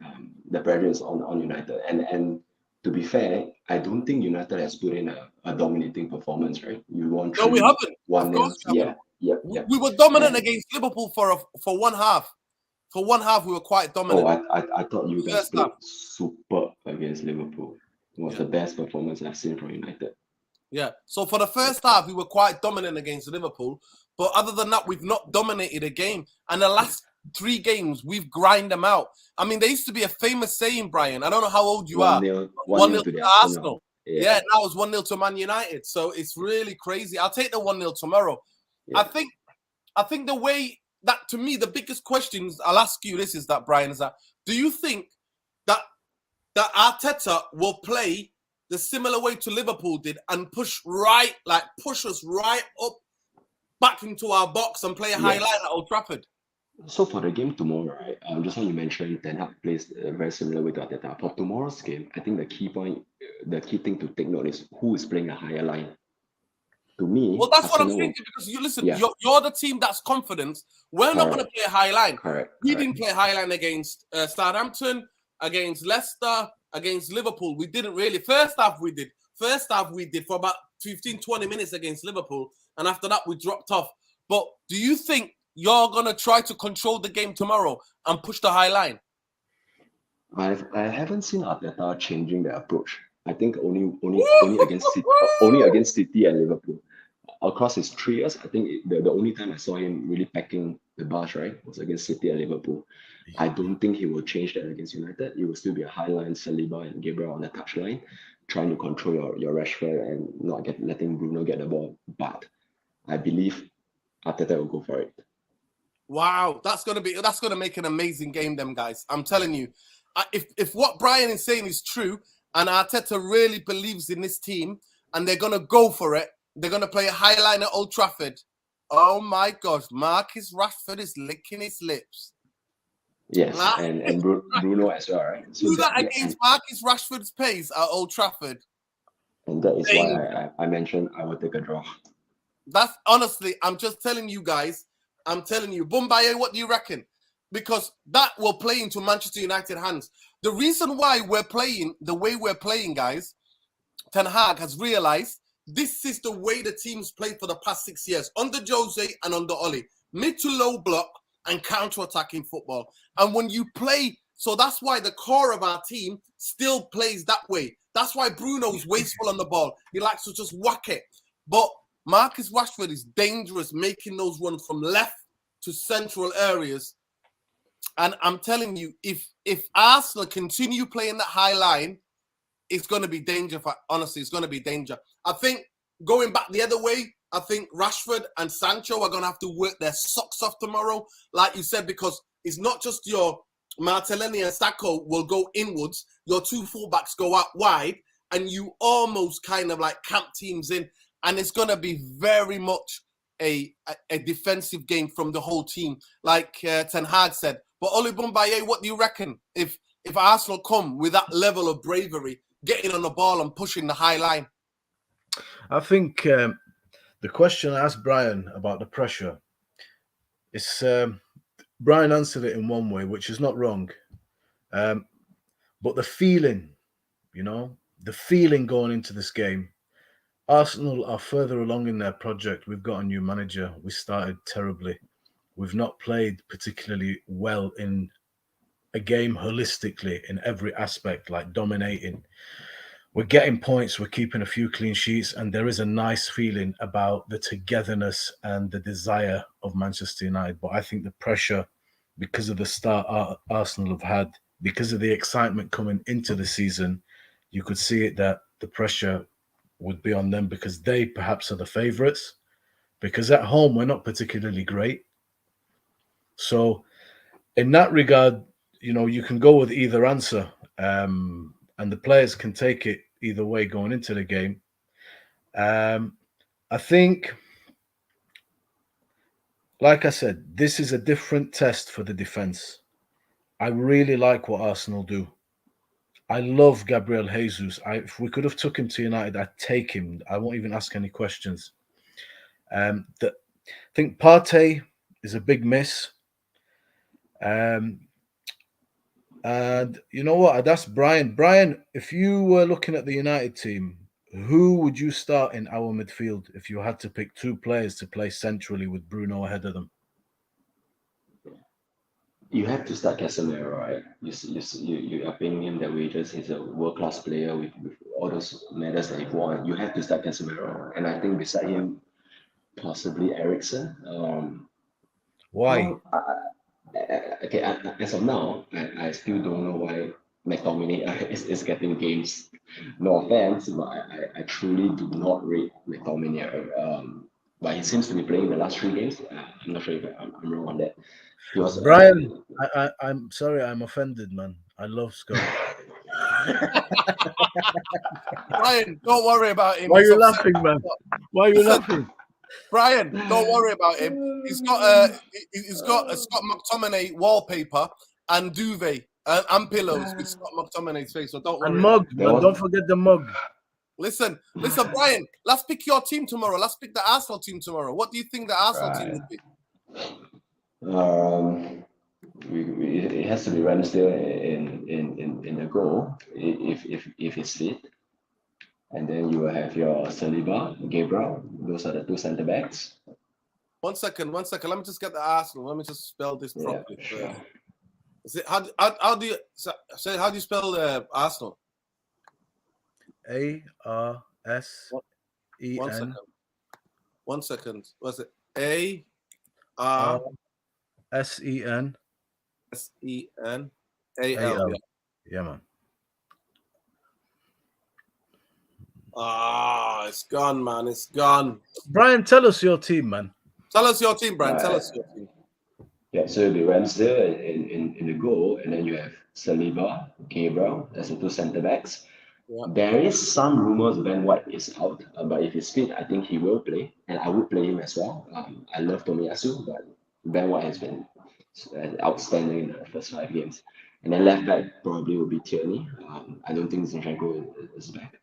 the pressure is on United. And to be fair, I don't think United has put in a dominating performance, right? You won 3, no, we haven't. 1-0. Yeah. We were dominant against Liverpool for 1 half. For 1 half, we were quite dominant. Oh, I thought you guys played super against Liverpool. It was the best performance I've seen from United. Yeah. So for the first half, we were quite dominant against Liverpool. But other than that, we've not dominated a game. And the last 3 games, we've grinded them out. I mean, there used to be a famous saying, Brian. I don't know how old you are. 1-0 to Arsenal. Yeah, now it's 1-0 to Man United. So it's really crazy. I'll take the 1-0 tomorrow. Yeah. I think the way that, to me, the biggest questions I'll ask you this is that, Brian, is that do you think that Arteta will play the similar way to Liverpool did and push us right up back into our box and play a high line at Old Trafford? So for the game tomorrow, right? Just when you mentioned Ten Hag plays a very similar way to Arteta. For tomorrow's game, I think the key thing to take note is who is playing a higher line. To me, well, that's what I'm thinking, because you listen, you're the team that's confident. We're not going to play a high line. We didn't play a high line against Southampton, against Leicester, against Liverpool. We didn't really. First half we did for about 15-20 minutes against Liverpool, and after that we dropped off. But do you think you're going to try to control the game tomorrow and push the high line? I haven't seen Arteta changing their approach. I think only against City and Liverpool. across his 3 years, I think the only time I saw him really packing the bars, right, was against City and Liverpool. I don't think he will change that against United. It will still be a high line, Saliba and Gabriel on the touchline, trying to control your Rashford and not letting Bruno get the ball. But I believe Arteta will go for it. Wow, that's gonna make an amazing game, them guys. I'm telling you, if what Brian is saying is true, and Arteta really believes in this team, and they're gonna go for it, they're gonna play a high line at Old Trafford. Oh my gosh, Marcus Rashford is licking his lips. Yes, and Bruno as well, right? So do that against Marcus Rashford's pace at Old Trafford. And that is why I mentioned I will take a draw. That's honestly, I'm just telling you guys. I'm telling you, Bumbaye, what do you reckon? Because that will play into Manchester United hands. The reason why we're playing the way we're playing, guys, Ten Hag has realized this is the way the teams played for the past 6 years, under Jose and under Oli. Mid to low block and counter-attacking football. And when you play, so that's why the core of our team still plays that way. That's why Bruno's wasteful on the ball. He likes to just whack it. But Marcus Rashford is dangerous, making those runs from left to central areas. And I'm telling you, if Arsenal continue playing that high line, it's going to be danger. Honestly, it's going to be danger. I think going back the other way, I think Rashford and Sancho are going to have to work their socks off tomorrow, like you said, because it's not just your Martinelli and Sacco will go inwards. Your 2 fullbacks go out wide, and you almost kind of like camp teams in. And it's going to be very much a defensive game from the whole team, like Ten Hag said. But Oli Bumbaye, what do you reckon? If Arsenal come with that level of bravery, getting on the ball and pushing the high line? I think the question I asked Brian about the pressure is Brian answered it in one way, which is not wrong. But the feeling, the feeling going into this game, Arsenal are further along in their project. We've got a new manager. We started terribly. We've not played particularly well in a game holistically in every aspect, like dominating. We're getting points. We're keeping a few clean sheets. And there is a nice feeling about the togetherness and the desire of Manchester United. But I think the pressure, because of the start Arsenal have had, because of the excitement coming into the season, you could see it that the pressure would be on them because they perhaps are the favourites. Because at home, we're not particularly great. So in that regard, you can go with either answer. And the players can take it either way going into the game. I think, like I said, this is a different test for the defence. I really like what Arsenal do. I love Gabriel Jesus. If we could have took him to United, I'd take him. I won't even ask any questions. I think Partey is a big miss. And you know what? I'd ask Brian. Brian, if you were looking at the United team, who would you start in our midfield if you had to pick 2 players to play centrally with Bruno ahead of them? You have to start Casemiro, right? You are paying him that wages. He's a world-class player with all those medals that he won. You have to start Casemiro. And I think beside him, possibly Eriksen. Why? Okay, as of now, I still don't know why McTominay is getting games. No offense, but I truly do not rate McTominay. But he seems to be playing the last 3 games. I'm not sure if I'm wrong on that. He was Brian, I'm sorry, I'm offended, man. I love Scott. Brian, don't worry about him. Why are you laughing, man? Why are you laughing? Brian, don't worry about him. He's got a Scott McTominay wallpaper and duvet and pillows with Scott McTominay's face. So don't worry. And mug, man. Don't forget the mug. Listen, Brian. Let's pick your team tomorrow. Let's pick the Arsenal team tomorrow. What do you think the Arsenal team would be? It has to be Ramsdale in the goal if he's fit. And then you will have your Saliba, Gabriel. Those are the 2 centre backs. One second. Let me just get the Arsenal. Let me just spell this properly. Yeah, sure. Is it, how do you say? How do you spell Arsenal? ARSEN. One second. 1 second. Was it A R R SEN SENAL? AL. Yeah. Yeah, man. Ah, it's gone, man. It's gone. Brian, tell us your team, man. Tell us your team, Brian. Tell Right. us your team. Yeah, so it'll be Ramsdale in the goal, and then you have Saliba, Gabriel as the two centre backs. Yeah. There is some rumors Ben White is out, but if he's fit, I think he will play, and I would play him as well. I love Tomiyasu, but Ben White has been outstanding in the first 5 games. And then left back probably will be Tierney. I don't think Zinchenko is back.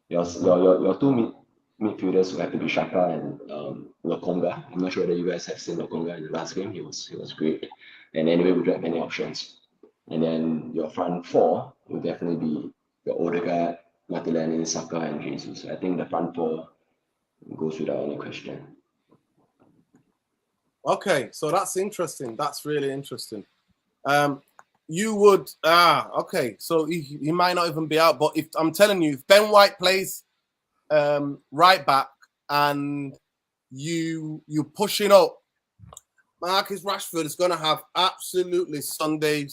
Your two midfielders will have to be Shaka and Lokonga. I'm not sure whether you guys have seen Lokonga in the last game. He was great. And anyway, we don't have many options. And then your front four will definitely be your Odegaard, Martinelli, Saka, and Jesus. I think the front four goes without any question. Okay, so that's interesting. That's really interesting. You would okay. So he might not even be out, but if I'm telling you, if Ben White plays right back and you pushing up, Marcus Rashford is gonna have absolutely Sunday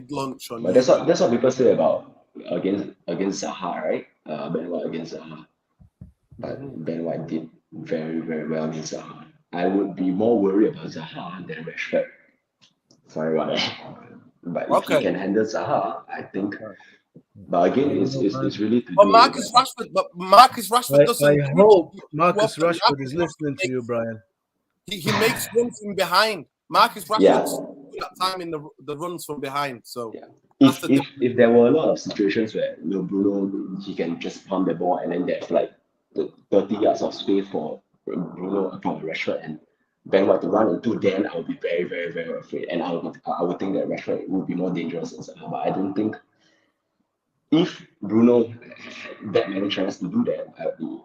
lunch on. But that's what people say about against Zaha, right? Ben White against Zaha. But Ben White did very, very well against Zaha. I would be more worried about Zaha than Rashford. Sorry about that. But if he can handle Zaha, I think. But again, it's really to do. But Marcus Rashford doesn't. I hope Marcus Rashford is listening to you, Brian. He makes runs from behind. Marcus Rashford that time in the runs from behind. So if there were a lot of situations where Bruno he can just pump the ball and then there's like the 30 yards of space for Bruno from Rashford and Ben White to run into, then I would be very, very, very afraid. And I would think that Rashford would be more dangerous than Zaha. But I don't think if Bruno had that many chances to do that,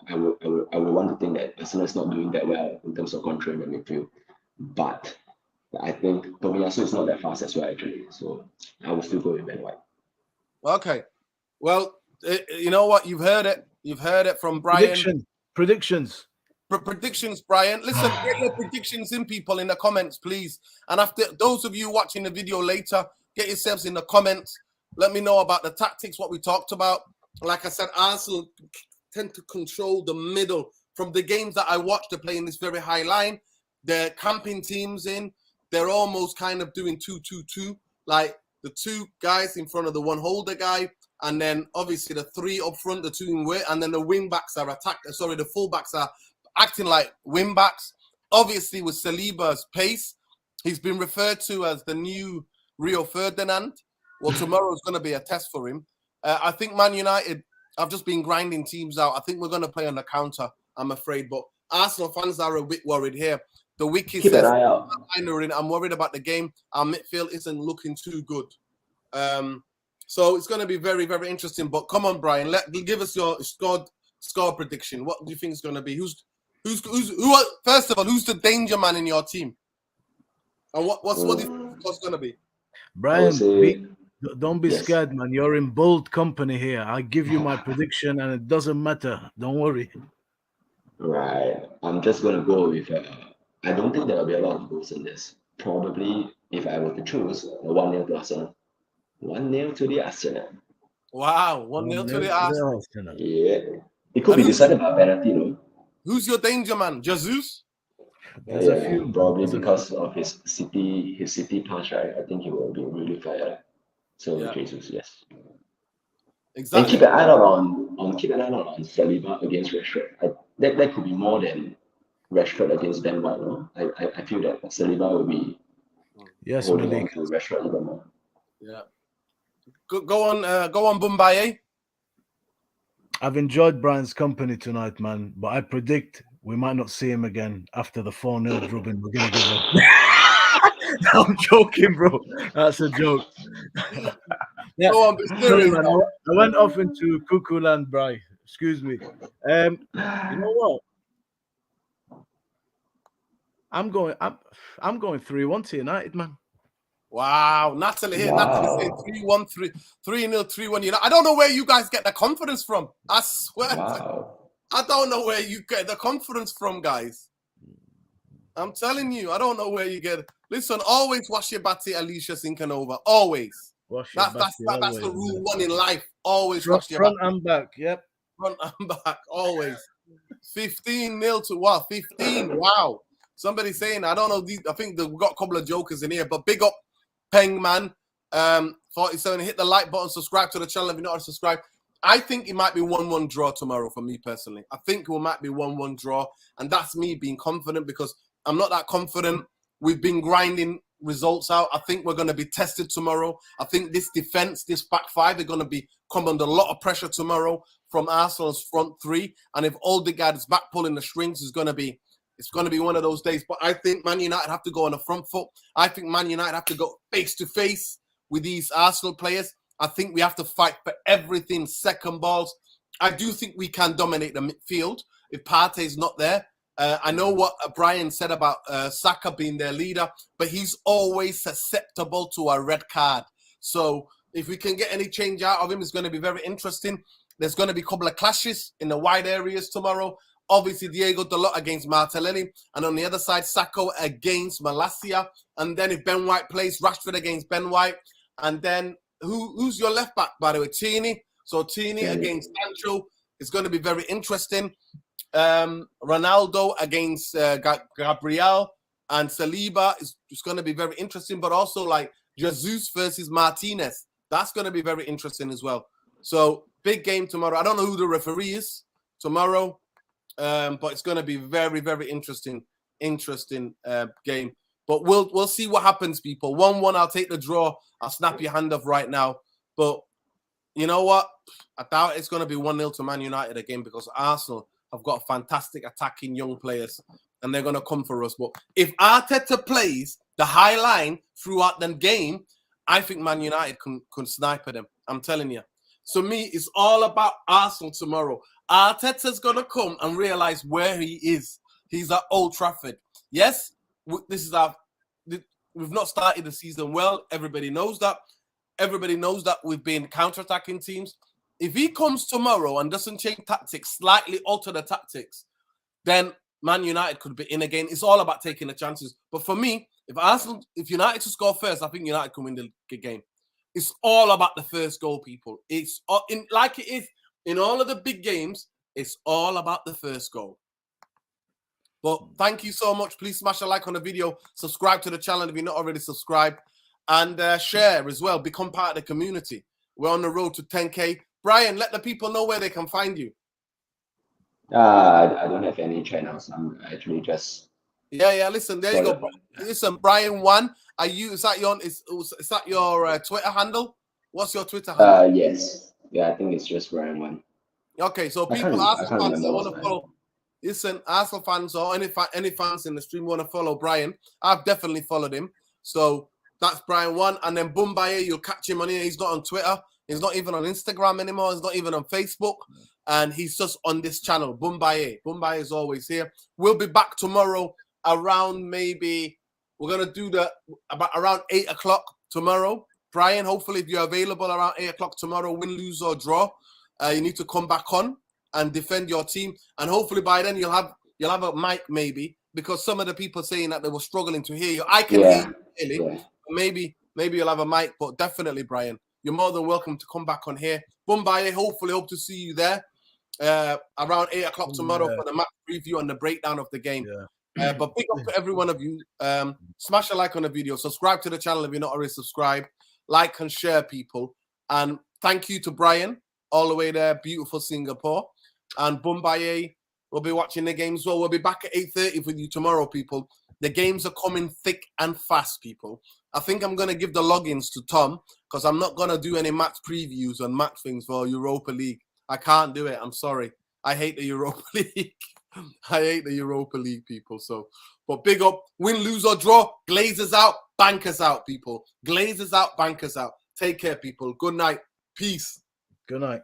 I would want to think that Arsenal is not doing that well in terms of controlling the midfield. But I think Tomiyasu is not that fast as well, actually. So I will still go with Ben White. Okay. Well, you know what? You've heard it. You've heard it from Brian. Predictions. Predictions, Brian. Listen, get your predictions in, people, in the comments, please. And after those of you watching the video later, get yourselves in the comments. Let me know about the tactics, what we talked about. Like I said, Arsenal tend to control the middle. From the games that I watched, they're playing this very high line. They're camping teams in. They're almost kind of doing 2-2-2. Like the two guys in front of the one holder guy. And then obviously the three up front, the two in way. And then the wing backs are the full backs are acting like wing backs. Obviously with Saliba's pace, he's been referred to as the new Rio Ferdinand. Well, tomorrow's going to be a test for him. I think Man United have just been grinding teams out. I think we're going to play on the counter, I'm afraid. But Arsenal fans are a bit worried here. The wiki Keep says, an eye out. I'm worried about the game. Our midfield isn't looking too good. So it's going to be very, very interesting. But come on, Brian, give us your score prediction. What do you think is going to be? First of all, who's the danger man in your team? And what do you think it's going to be? Brian, don't be scared, man. You're in bold company here. I give you my prediction, and it doesn't matter. Don't worry. Right. I'm just going to go with, I don't think there will be a lot of goals in this. Probably, if I were to choose, 1-0 to Arsenal. 1-0 to the Arsenal. Wow, 1-0 to the Arsenal. Yeah. It could be decided by penalty, no? Who's your danger man? Jesus? There's a few. Probably because of his City pass, right? I think he will be really fired. So Jesus, yes. Exactly. And keep an eye out on Saliba against Rashford. That could be more than Rashford against Ben White. No? I feel that Saliba will be holding on to Rashford even more. Yeah. Go on, Bumbaye. I've enjoyed Brian's company tonight, man. But I predict we might not see him again after the 4-0 drubbing. We're gonna give him. I'm joking, bro. That's a joke. Yeah. Go on, Sorry, man. I went off into cuckoo land, Bri. Excuse me. You know what? I'm going 3-1 to United, man. Wow, Natalie here. Natalie saying 3-1, 3-0, 3-1. I don't know where you guys get the confidence from. I swear. Wow. I don't know where you get the confidence from, guys. I'm telling you, I don't know where you get it. Listen, always wash your batty, Alicia Sinkanova. Always. Wash your That's always, the rule yeah. one in life. Always wash your front batty. and back. Yep. Front and back, always. 15-0 to what? 15. Wow. Somebody saying, I don't know. I think we've got a couple of jokers in here, but big up Peng Man. 47. Hit the like button, subscribe to the channel if you're not already subscribed. I think it might be 1-1 draw tomorrow for me personally. I think it might be 1-1 draw, and that's me being confident because I'm not that confident. We've been grinding results out. I think we're going to be tested tomorrow. I think this defense, this back five, they're going to come under a lot of pressure tomorrow from Arsenal's front three. And if Odegaard is back pulling the strings, it's going to be one of those days. But I think Man United have to go on the front foot. I think Man United have to go face to face with these Arsenal players. I think we have to fight for everything, second balls. I do think we can dominate the midfield if Partey's not there. I know what Brian said about Saka being their leader, but he's always susceptible to a red card. So if we can get any change out of him, it's going to be very interesting. There's going to be a couple of clashes in the wide areas tomorrow. Obviously, Diego Dalot against Martinelli. And on the other side, Sacco against Malacia. And then if Ben White plays, Rashford against Ben White. And then who's your left back, by the way? Tierney. So Tierney against Sancho is going to be very interesting. Ronaldo against Gabriel and Saliba is going to be very interesting, but also like Jesus versus Martinez. That's going to be very interesting as well. So big game tomorrow. I don't know who the referee is tomorrow, but it's going to be very, very interesting game. But we'll see what happens, people. 1-1, I'll take the draw. I'll snap your hand off right now. But you know what? I doubt it's going to be 1-0 to Man United again because Arsenal have got fantastic attacking young players and they're going to come for us. But if Arteta plays the high line throughout the game, I think Man United can sniper them. I'm telling you. So me, it's all about Arsenal tomorrow. Arteta's going to come and realize where he is. He's at Old Trafford. Yes, we've not started the season well. Everybody knows that. Everybody knows that we've been counter-attacking teams. If he comes tomorrow and doesn't change tactics, slightly alter the tactics, then Man United could be in again. It's all about taking the chances. But for me, if United to score first, I think United can win the game. It's all about the first goal, people. It's like it is in all of the big games. It's all about the first goal. But thank you so much. Please smash a like on the video. Subscribe to the channel if you're not already subscribed. And share as well. Become part of the community. We're on the road to 10K. Brian, let the people know where they can find you. I don't have any channels. I'm actually just... Yeah. Listen, there you go. Listen, Brian1. Is that your Twitter handle? What's your Twitter handle? Yes. Yeah, I think it's just Brian1. Okay, so people, Arsenal fans that want to follow... Listen, Arsenal fans or any fans in the stream want to follow Brian. I've definitely followed him. So that's Brian1. And then Bumbaye, you'll catch him on here. He's not on Twitter. He's not even on Instagram anymore. He's not even on Facebook. And he's just on this channel, Bumbaye. Bumbaye is always here. We'll be back tomorrow around maybe, we're going to do around 8 o'clock tomorrow. Brian, hopefully if you're available around 8 o'clock tomorrow, win, lose or draw, you need to come back on and defend your team. And hopefully by then you'll have a mic maybe, because some of the people saying that they were struggling to hear you. I can hear you clearly. Yeah. Maybe you'll have a mic, but definitely, Brian, you're more than welcome to come back on here. Bumbaye, hopefully hope to see you there around 8 o'clock tomorrow for the match review and the breakdown of the game. Yeah. But big up to every one of you. Smash a like on the video. Subscribe to the channel if you're not already subscribed. Like and share, people. And thank you to Brian, all the way there, beautiful Singapore. And Bumbaye will be watching the games as well. We'll be back at 8:30 with you tomorrow, people. The games are coming thick and fast, people. I think I'm going to give the logins to Tom because I'm not going to do any match previews and match things for Europa League. I can't do it. I'm sorry. I hate the Europa League. I hate the Europa League, people. So, but big up. Win, lose or draw. Glazers out. Bankers out, people. Glazers out. Bankers out. Take care, people. Good night. Peace. Good night.